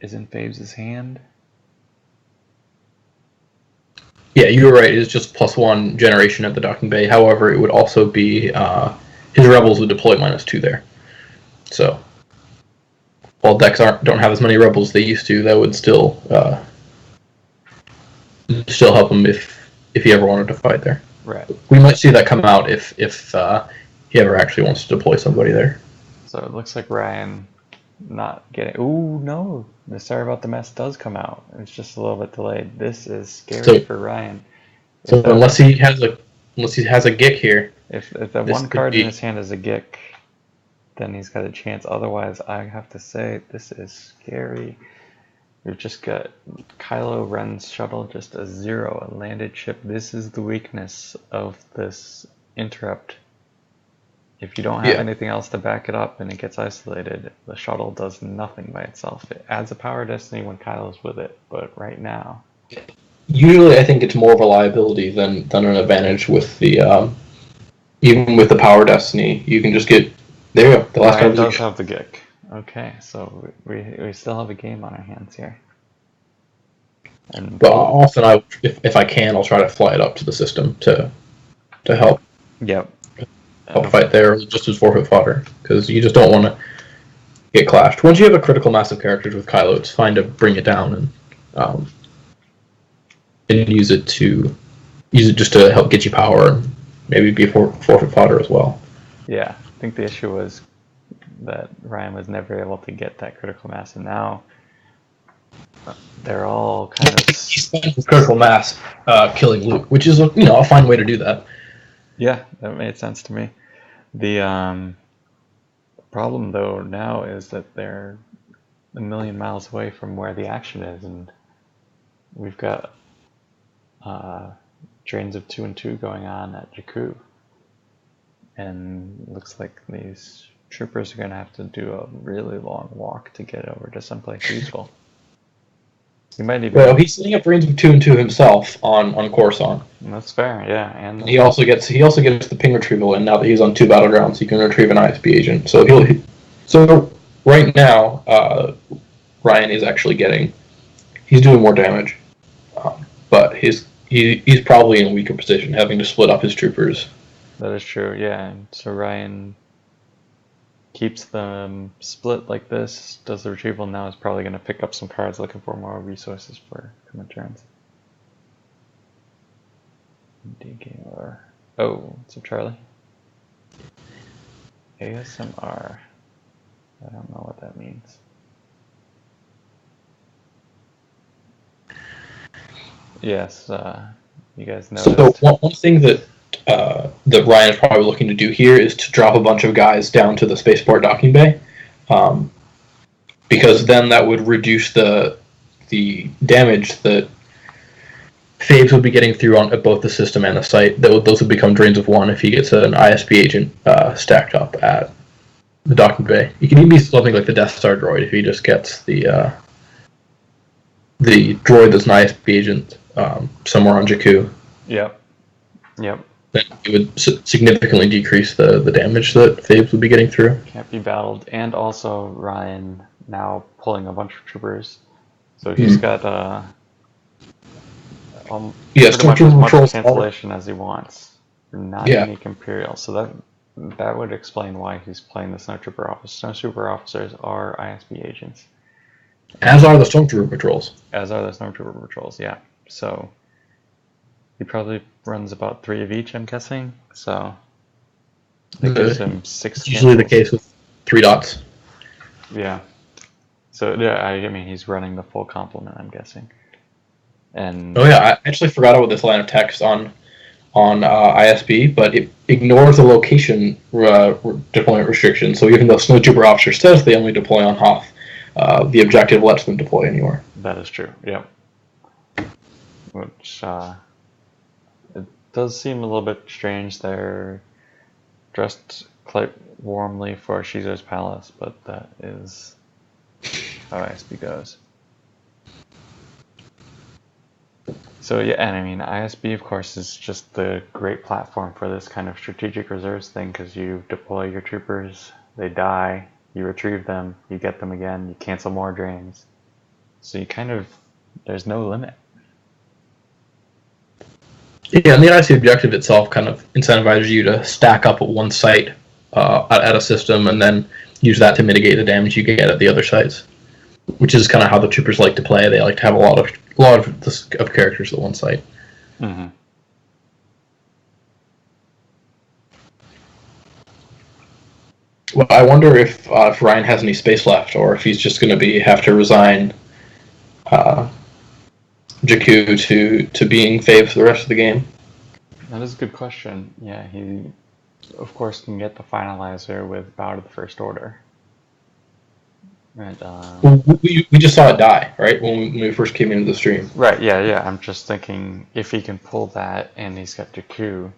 is in Fabes' hand.
Yeah, you were right. It's just +1 generation at the docking bay. However, it would also be his rebels would deploy -2 there. So while decks don't have as many rebels as they used to, that would still help him if he ever wanted to fight there.
Right.
We might see that come out if he ever actually wants to deploy somebody there.
So it looks like Ryan not getting. Ooh, no! The Sorry About the Mess does come out. It's just a little bit delayed. This is scary for Ryan.
So unless he has a Gick here,
if the one card in his hand is a Gick, then he's got a chance. Otherwise, I have to say this is scary. We've just got Kylo Ren's shuttle, just a 0, a landed ship. This is the weakness of this interrupt. If you don't have anything else to back it up and it gets isolated, the shuttle does nothing by itself. It adds a power destiny when Kylo's with it, but right now...
Usually I think it's more of a liability than an advantage with the... even with the power destiny, you can just get... There you go. The last card
does have the Gick. Okay, so we still have a game on our hands here.
But often, if I can, I'll try to fly it up to the system to help.
Yep.
Help fight there, just as forfeit fodder, because you just don't want to get clashed. Once you have a critical mass of characters with Kylo, it's fine to bring it down and use it just to help get you power and maybe be forfeit fodder as well.
Yeah, I think the issue was that Ryan was never able to get that critical mass, and now they're all kind of...
He spent his critical mass killing Luke, which is a fine way to do that.
Yeah, that made sense to me. The problem, though, now is that they're a million miles away from where the action is, and we've got drains of 2 and 2 going on at Jakku, and it looks like these troopers are going to have to do a really long walk to get over to someplace useful. He might even.
Well, he's setting up drains of 2 and 2 himself on Coruscant.
That's fair, yeah. And
He also gets the ping retrieval, and now that he's on 2 battlegrounds, he can retrieve an ISP agent. So right now, Ryan is actually he's doing more damage, but he's probably in a weaker position, having to split up his troopers.
That is true, yeah. So Ryan keeps them split like this, does the retrieval, now is probably going to pick up some cards looking for more resources for coming turns. DKR. Oh, what's up, Charlie? ASMR. I don't know what that means. Yes, you guys noticed.
So one thing that Ryan is probably looking to do here is to drop a bunch of guys down to the spaceport docking bay, because then that would reduce the damage that Faves would be getting through on both the system and the site. Those would become drains of 1 if he gets an ISP agent stacked up at the docking bay. He can even be something like the Death Star droid if he just gets the droid that's an ISP agent somewhere on Jakku.
Yep.
Then it would significantly decrease the damage that Faves would be getting through.
Can't be battled. And also Ryan now pulling a bunch of troopers. So he's got pretty much as much cancellation as he wants. Not unique Imperial. So that would explain why he's playing the Snowtrooper officer. Snowtrooper officers are ISP agents.
As are the Stormtrooper patrols.
As are the Stormtrooper patrols, yeah. So he probably runs about 3 of each, I'm guessing. So that gives him 6
usually the case with 3 dots.
Yeah. So yeah, I mean he's running the full complement, I'm guessing. And
oh yeah, I actually forgot about this line of text on ISB, but it ignores the location deployment restriction. So even though Snowtrooper officer says they only deploy on Hoth, the objective lets them deploy anywhere.
That is true. Yep. Which it does seem a little bit strange. They're dressed quite warmly for Shizo's palace, but that is how ISB goes. So yeah, and I mean ISB of course is just the great platform for this kind of strategic reserves thing, because you deploy your troopers, they die, you retrieve them, you get them again, you cancel more drains. So you there's no limit.
Yeah, and the IC objective itself kind of incentivizes you to stack up at one site at a system, and then use that to mitigate the damage you get at the other sites. Which is kind of how the troopers like to play. They like to have a lot of characters at one site.
Mm-hmm.
Well, I wonder if Ryan has any space left, or if he's just going to have to resign Jakku to being Fave for the rest of the game.
That is a good question. Yeah, he of course can get the finalizer with Bow to the First Order. And,
we just saw it die, right, when we first came into the stream.
Right, yeah. I'm just thinking if he can pull that and he's got Jakku.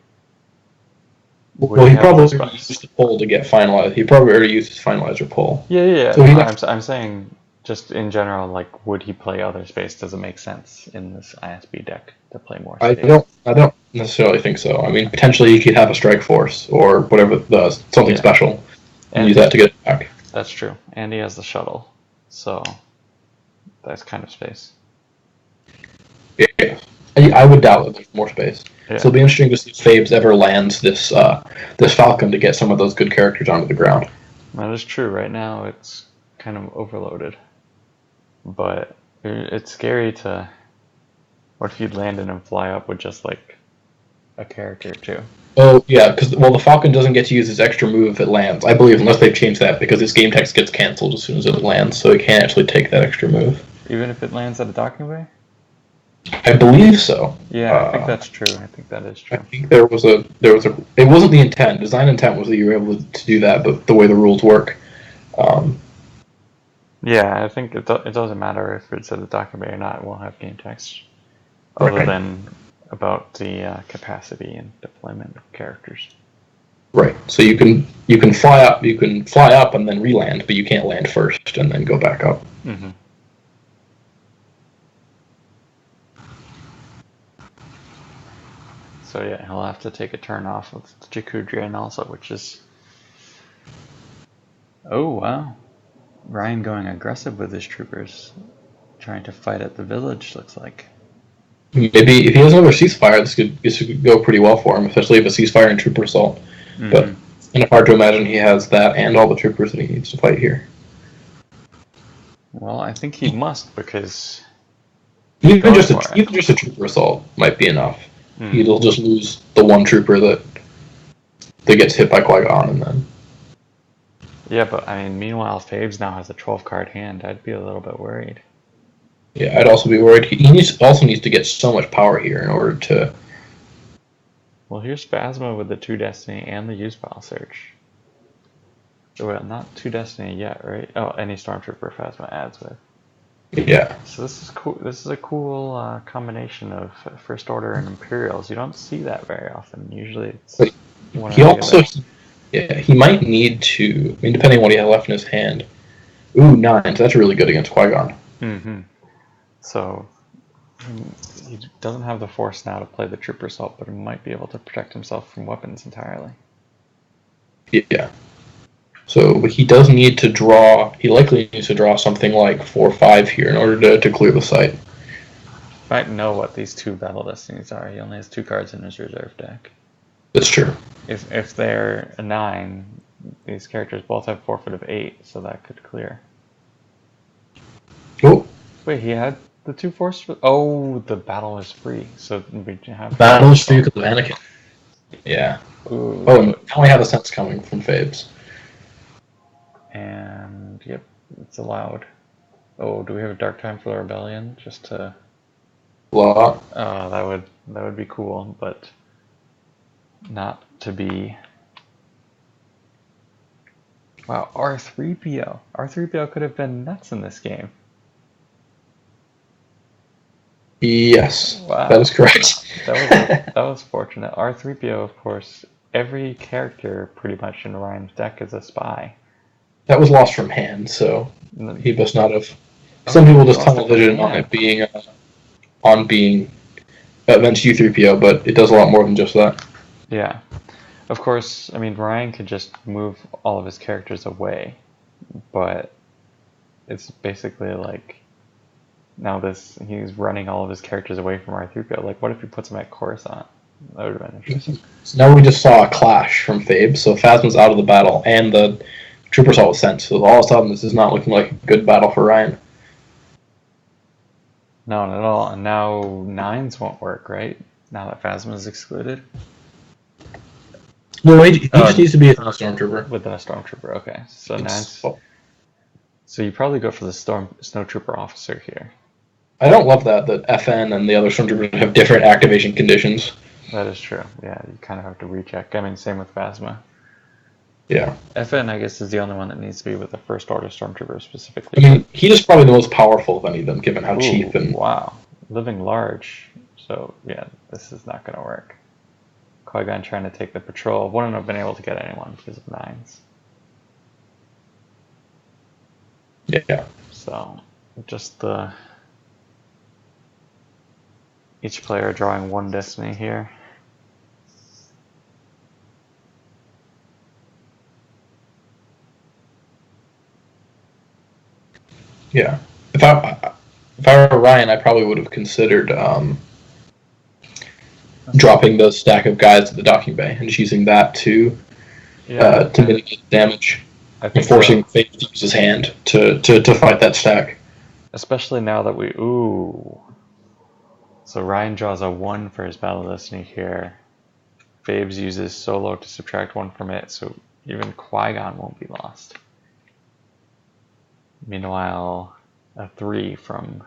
Well, he probably already used the pull to get finalized. He probably already used his finalizer pull.
Yeah.
So
I'm saying just in general, like, would he play other space? Does it make sense in this ISB deck to play more space?
I don't necessarily think so. I mean, potentially he could have a strike force or whatever, something special, and use that to get it back.
That's true. And he has the shuttle, so that's kind of space.
Yeah. I would doubt that there's more space.
Yeah.
So it'll be interesting to see if Fabes ever lands this Falcon to get some of those good characters onto the ground.
That is true. Right now it's kind of overloaded. But it's scary to... What if you'd land in and fly up with just, like, a character, too?
Oh, yeah, because, the Falcon doesn't get to use his extra move if it lands, I believe, unless they've changed that, because its game text gets cancelled as soon as it lands, so it can't actually take that extra move.
Even if it lands at a docking bay?
I believe so.
Yeah, I think that's true. I think that is true.
I think there was a. It wasn't the intent. Design intent was that you were able to do that, but the way the rules work.
Yeah, I think it doesn't matter if it's at the docking bay or not. It won't have game text, other than about the capacity and deployment of characters.
Right. So you can fly up. You can fly up and then re-land, but you can't land first and then go back up.
Mm-hmm. So yeah, he'll have to take a turn off with Jakudrian also, which is... Oh, wow. Ryan going aggressive with his troopers. Trying to fight at the village, looks like.
Maybe if he has another ceasefire, this could go pretty well for him, especially if a ceasefire and trooper assault.
Mm-hmm.
But it's kind of hard to imagine he has that and all the troopers that he needs to fight here.
Well, I think he must, because...
Even just a trooper assault might be enough.
Mm.
He'll just lose the one trooper that gets hit by Qui-Gon, and then...
Yeah, but I mean, meanwhile, Fabes now has a 12-card hand. I'd be a little bit worried.
Yeah, I'd also be worried. He also needs to get so much power here in order to...
Well, here's Phasma with the 2 Destiny and the use file search. Well, not 2 Destiny yet, right? Oh, any Stormtrooper Phasma adds with.
Yeah.
So this is cool. This is a cool combination of First Order and Imperials. You don't see that very often. Usually it's
But
one
he
or the
also...
other.
Yeah, he might need to... I mean, depending on what he has left in his hand. Ooh, 9. So that's really good against Qui-Gon.
Mm-hmm. So he doesn't have the force now to play the Trooper Assault, but he might be able to protect himself from weapons entirely.
Yeah. So he does need to draw... He likely needs to draw something like 4 or 5 here in order to clear the site.
Might know what these 2 Battle Destinies are. He only has 2 cards in his reserve deck.
That's true.
If they're a 9, these characters both have forfeit of 8, so that could clear.
Oh,
Wait, he had the 2 force... Oh, the battle is free, so we have...
battle is free because of Anakin. Yeah.
Ooh,
Oh, now I have a sense coming from Fabes.
and yep, it's allowed. Oh, do we have a Dark Time for the Rebellion? Just to...
Blah.
that would be cool, but not to be. Wow, R3PO. R3PO could have been nuts in this game.
Yes,
Wow.
that is correct.
That was fortunate. R3PO, of course, every character pretty much in Ryan's deck is a spy.
That was lost from hand, so he must not have.
Oh,
Some people just
lost it
tunnel
from
vision on
hand.
it being meant U3PO, but it does a lot more than just that.
Yeah. Of course, I mean, Ryan could just move all of his characters away, but it's basically like now he's running all of his characters away from R3PO. Like, what if he puts him at Coruscant? That would have been interesting.
So now we just saw a clash from Fabes, so Phasma's out of the battle, and the Trooper Assault was sent, so all of a sudden this is not looking like a good battle for Ryan.
No, not at all. And now 9s won't work, right? Now that Phasma is excluded?
No, he just needs to be a Stormtrooper.
Within a Stormtrooper, okay. So
It's-
9s. So you probably go for the Snowtrooper Officer here.
I don't love that FN and the other Stormtroopers have different activation conditions.
That is true. Yeah, you kind of have to recheck. I mean, same with Phasma.
Yeah.
FN, I guess, is the only one that needs to be with the First Order Stormtrooper
I
specifically.
mean, he is probably the most powerful of any of them, given how
Ooh,
cheap and...
Wow. Living large. So, yeah, this is not going to work. Qui-Gon trying to take the patrol. Wouldn't have been able to get anyone because of 9s.
Yeah.
So, just each player drawing 1 destiny here.
Yeah. If I were Ryan, I probably would have considered dropping the stack of guys at the docking bay and just using that to mitigate damage.
I think
And forcing Fate to use his hand to fight that stack.
especially now that ooh. So Ryan draws a 1 for his Battle Destiny here. Fabes uses Solo to subtract 1 from it, so even Qui-Gon won't be lost. Meanwhile, a 3 from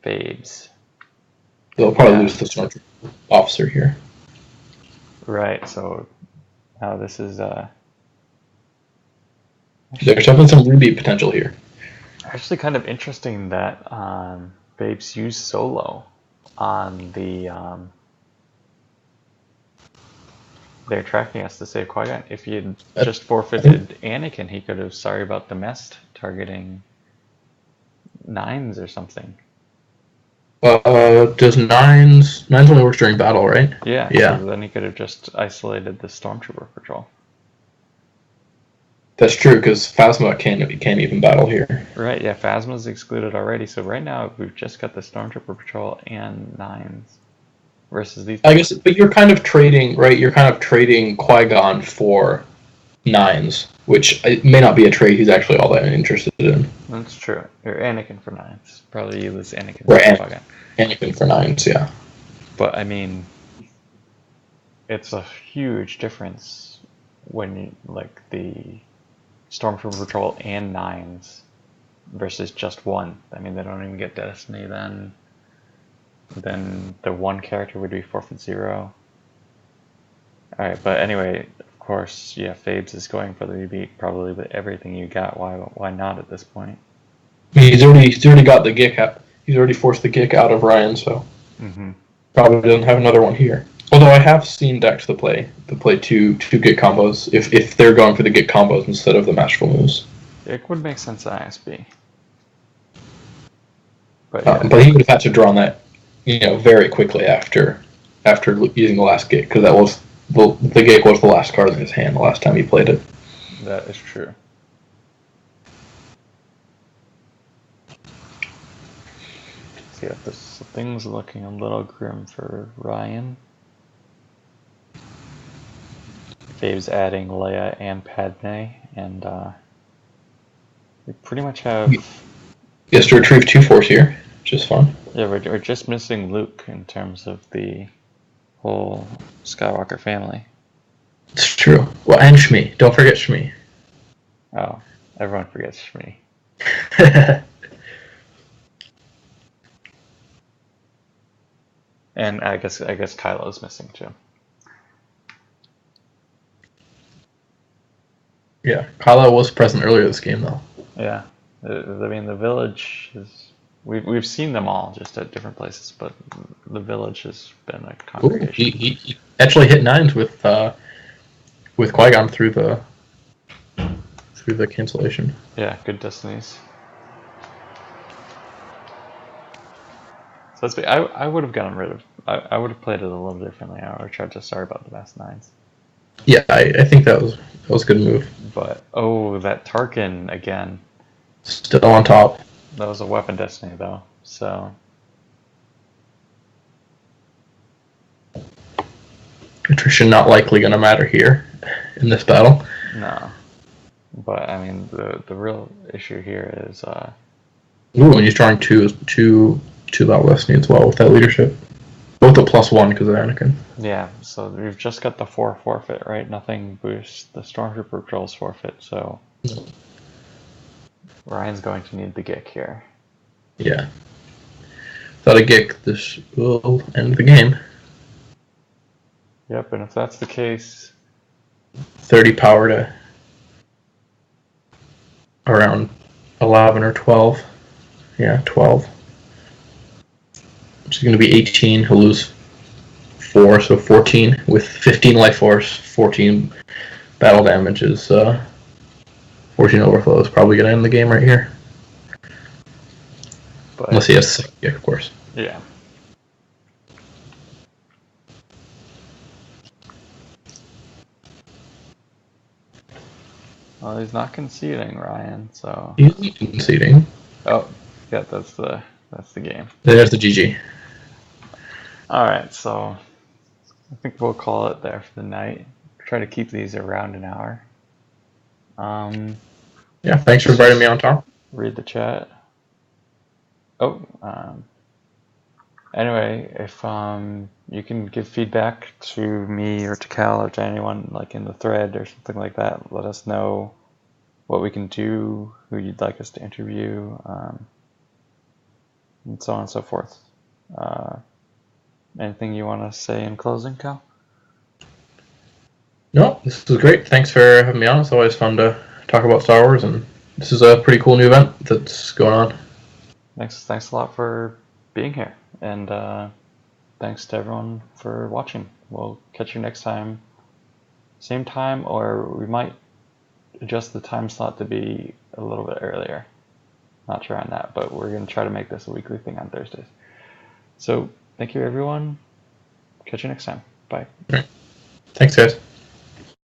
Fabes.
They'll probably lose the Stormtrooper officer here.
Right, so now this is
There's definitely some rebeat potential here.
actually kind of interesting that Fabes used Solo on the they're tracking us to save Qui-Gon. If he had just forfeited Anakin, he could have sorry about the mest targeting 9s or something.
Does nines only works during battle, right?
Yeah, so
Yeah,
then he could have just isolated the Stormtrooper patrol.
that's true because Phasma can't even battle here.
Right, yeah, Phasma's excluded already, so right now we've just got the Stormtrooper patrol and nines versus these
I
two.
guess, but you're kind of trading, right? You're kind of trading Qui-Gon for nines, which may not be a trade he's actually all that interested in.
That's true. Or Anakin for nines. Probably you lose Anakin for
Right,
Qui-Gon.
Anakin for nines, yeah.
But I mean, it's a huge difference when you, like the Stormtrooper patrol and nines versus just one. I mean, they don't even get Destiny then. Then the one character would be forfeit 0. Alright, but anyway, of course, yeah, Fades is going for the rebeat probably with everything you got. Why not at this point?
I mean, he's already got the Gick out. He's already forced the Gick out of Ryan, so
Mm-hmm.
probably doesn't have another one here. Although I have seen decks to play two Gick combos if they're going for the Gick combos instead of the masterful moves.
It would make sense in ISB. But yeah.
But he would have had to draw on that, very quickly after using the last Gick because that was the Gick was the last card in his hand the last time he played it.
That is true. So yeah, this thing's looking a little grim for Ryan. Dave's adding Leia and Padme, and we pretty much have.
He has to retrieve 2 force here, which is fun.
Yeah, we're just missing Luke in terms of the whole Skywalker family.
It's true. Well, and Shmi. Don't forget Shmi.
Oh, everyone forgets Shmi. And I guess Kylo's missing too.
Yeah, Kylo was present earlier this game though.
Yeah, I mean the village is. We've seen them all just at different places, but the village has been a congregation.
Ooh, he actually hit nines with Qui-Gon through the cancellation.
Yeah, good destinies. So let's be. I would have gotten rid of. I would have played it a little differently. I would have tried to start about the best nines.
Yeah, I think that was a good move.
But that Tarkin again.
Still on top.
That was a weapon destiny though. So
Attrition not likely going to matter here in this battle.
no. But I mean the real issue here is.
Ooh, and he's drawing two battle destiny as well with that leadership. Both a +1 because of Anakin.
Yeah, so we've just got the 4 forfeit, right? Nothing boosts the Stormtrooper patrol's forfeit, so Ryan's going to need the Gick here.
Yeah. Without a Gick, this will end the game.
Yep, and if that's the case,
30 power to around 11 or 12. Yeah, 12. Which is going to be 18. He'll lose 4, so 14 with 15 life force, 14 battle damage is 14 overflow is probably going to end the game right here.
but
Unless he has second Gick, of course.
yeah. Well, he's not conceding, Ryan. So.
He's conceding.
Oh, yeah, that's the game.
There's the GG.
All right, so I think we'll call it there for the night. Try to keep these around an hour.
Yeah, thanks for inviting me on, Tom.
Read the chat. Oh, anyway, if you can give feedback to me or to Cal or to anyone like in the thread or something like that, let us know what we can do, who you'd like us to interview, and so on and so forth. Anything you want to say in closing, Cal?
No, this was great. Thanks for having me on. It's always fun to talk about Star Wars, and this is a pretty cool new event that's going on.
Thanks a lot for being here, and thanks to everyone for watching. We'll catch you next time, same time, or we might adjust the time slot to be a little bit earlier. Not sure on that, but we're going to try to make this a weekly thing on Thursdays. So thank you, everyone. Catch you next time. Bye.
Thanks, guys.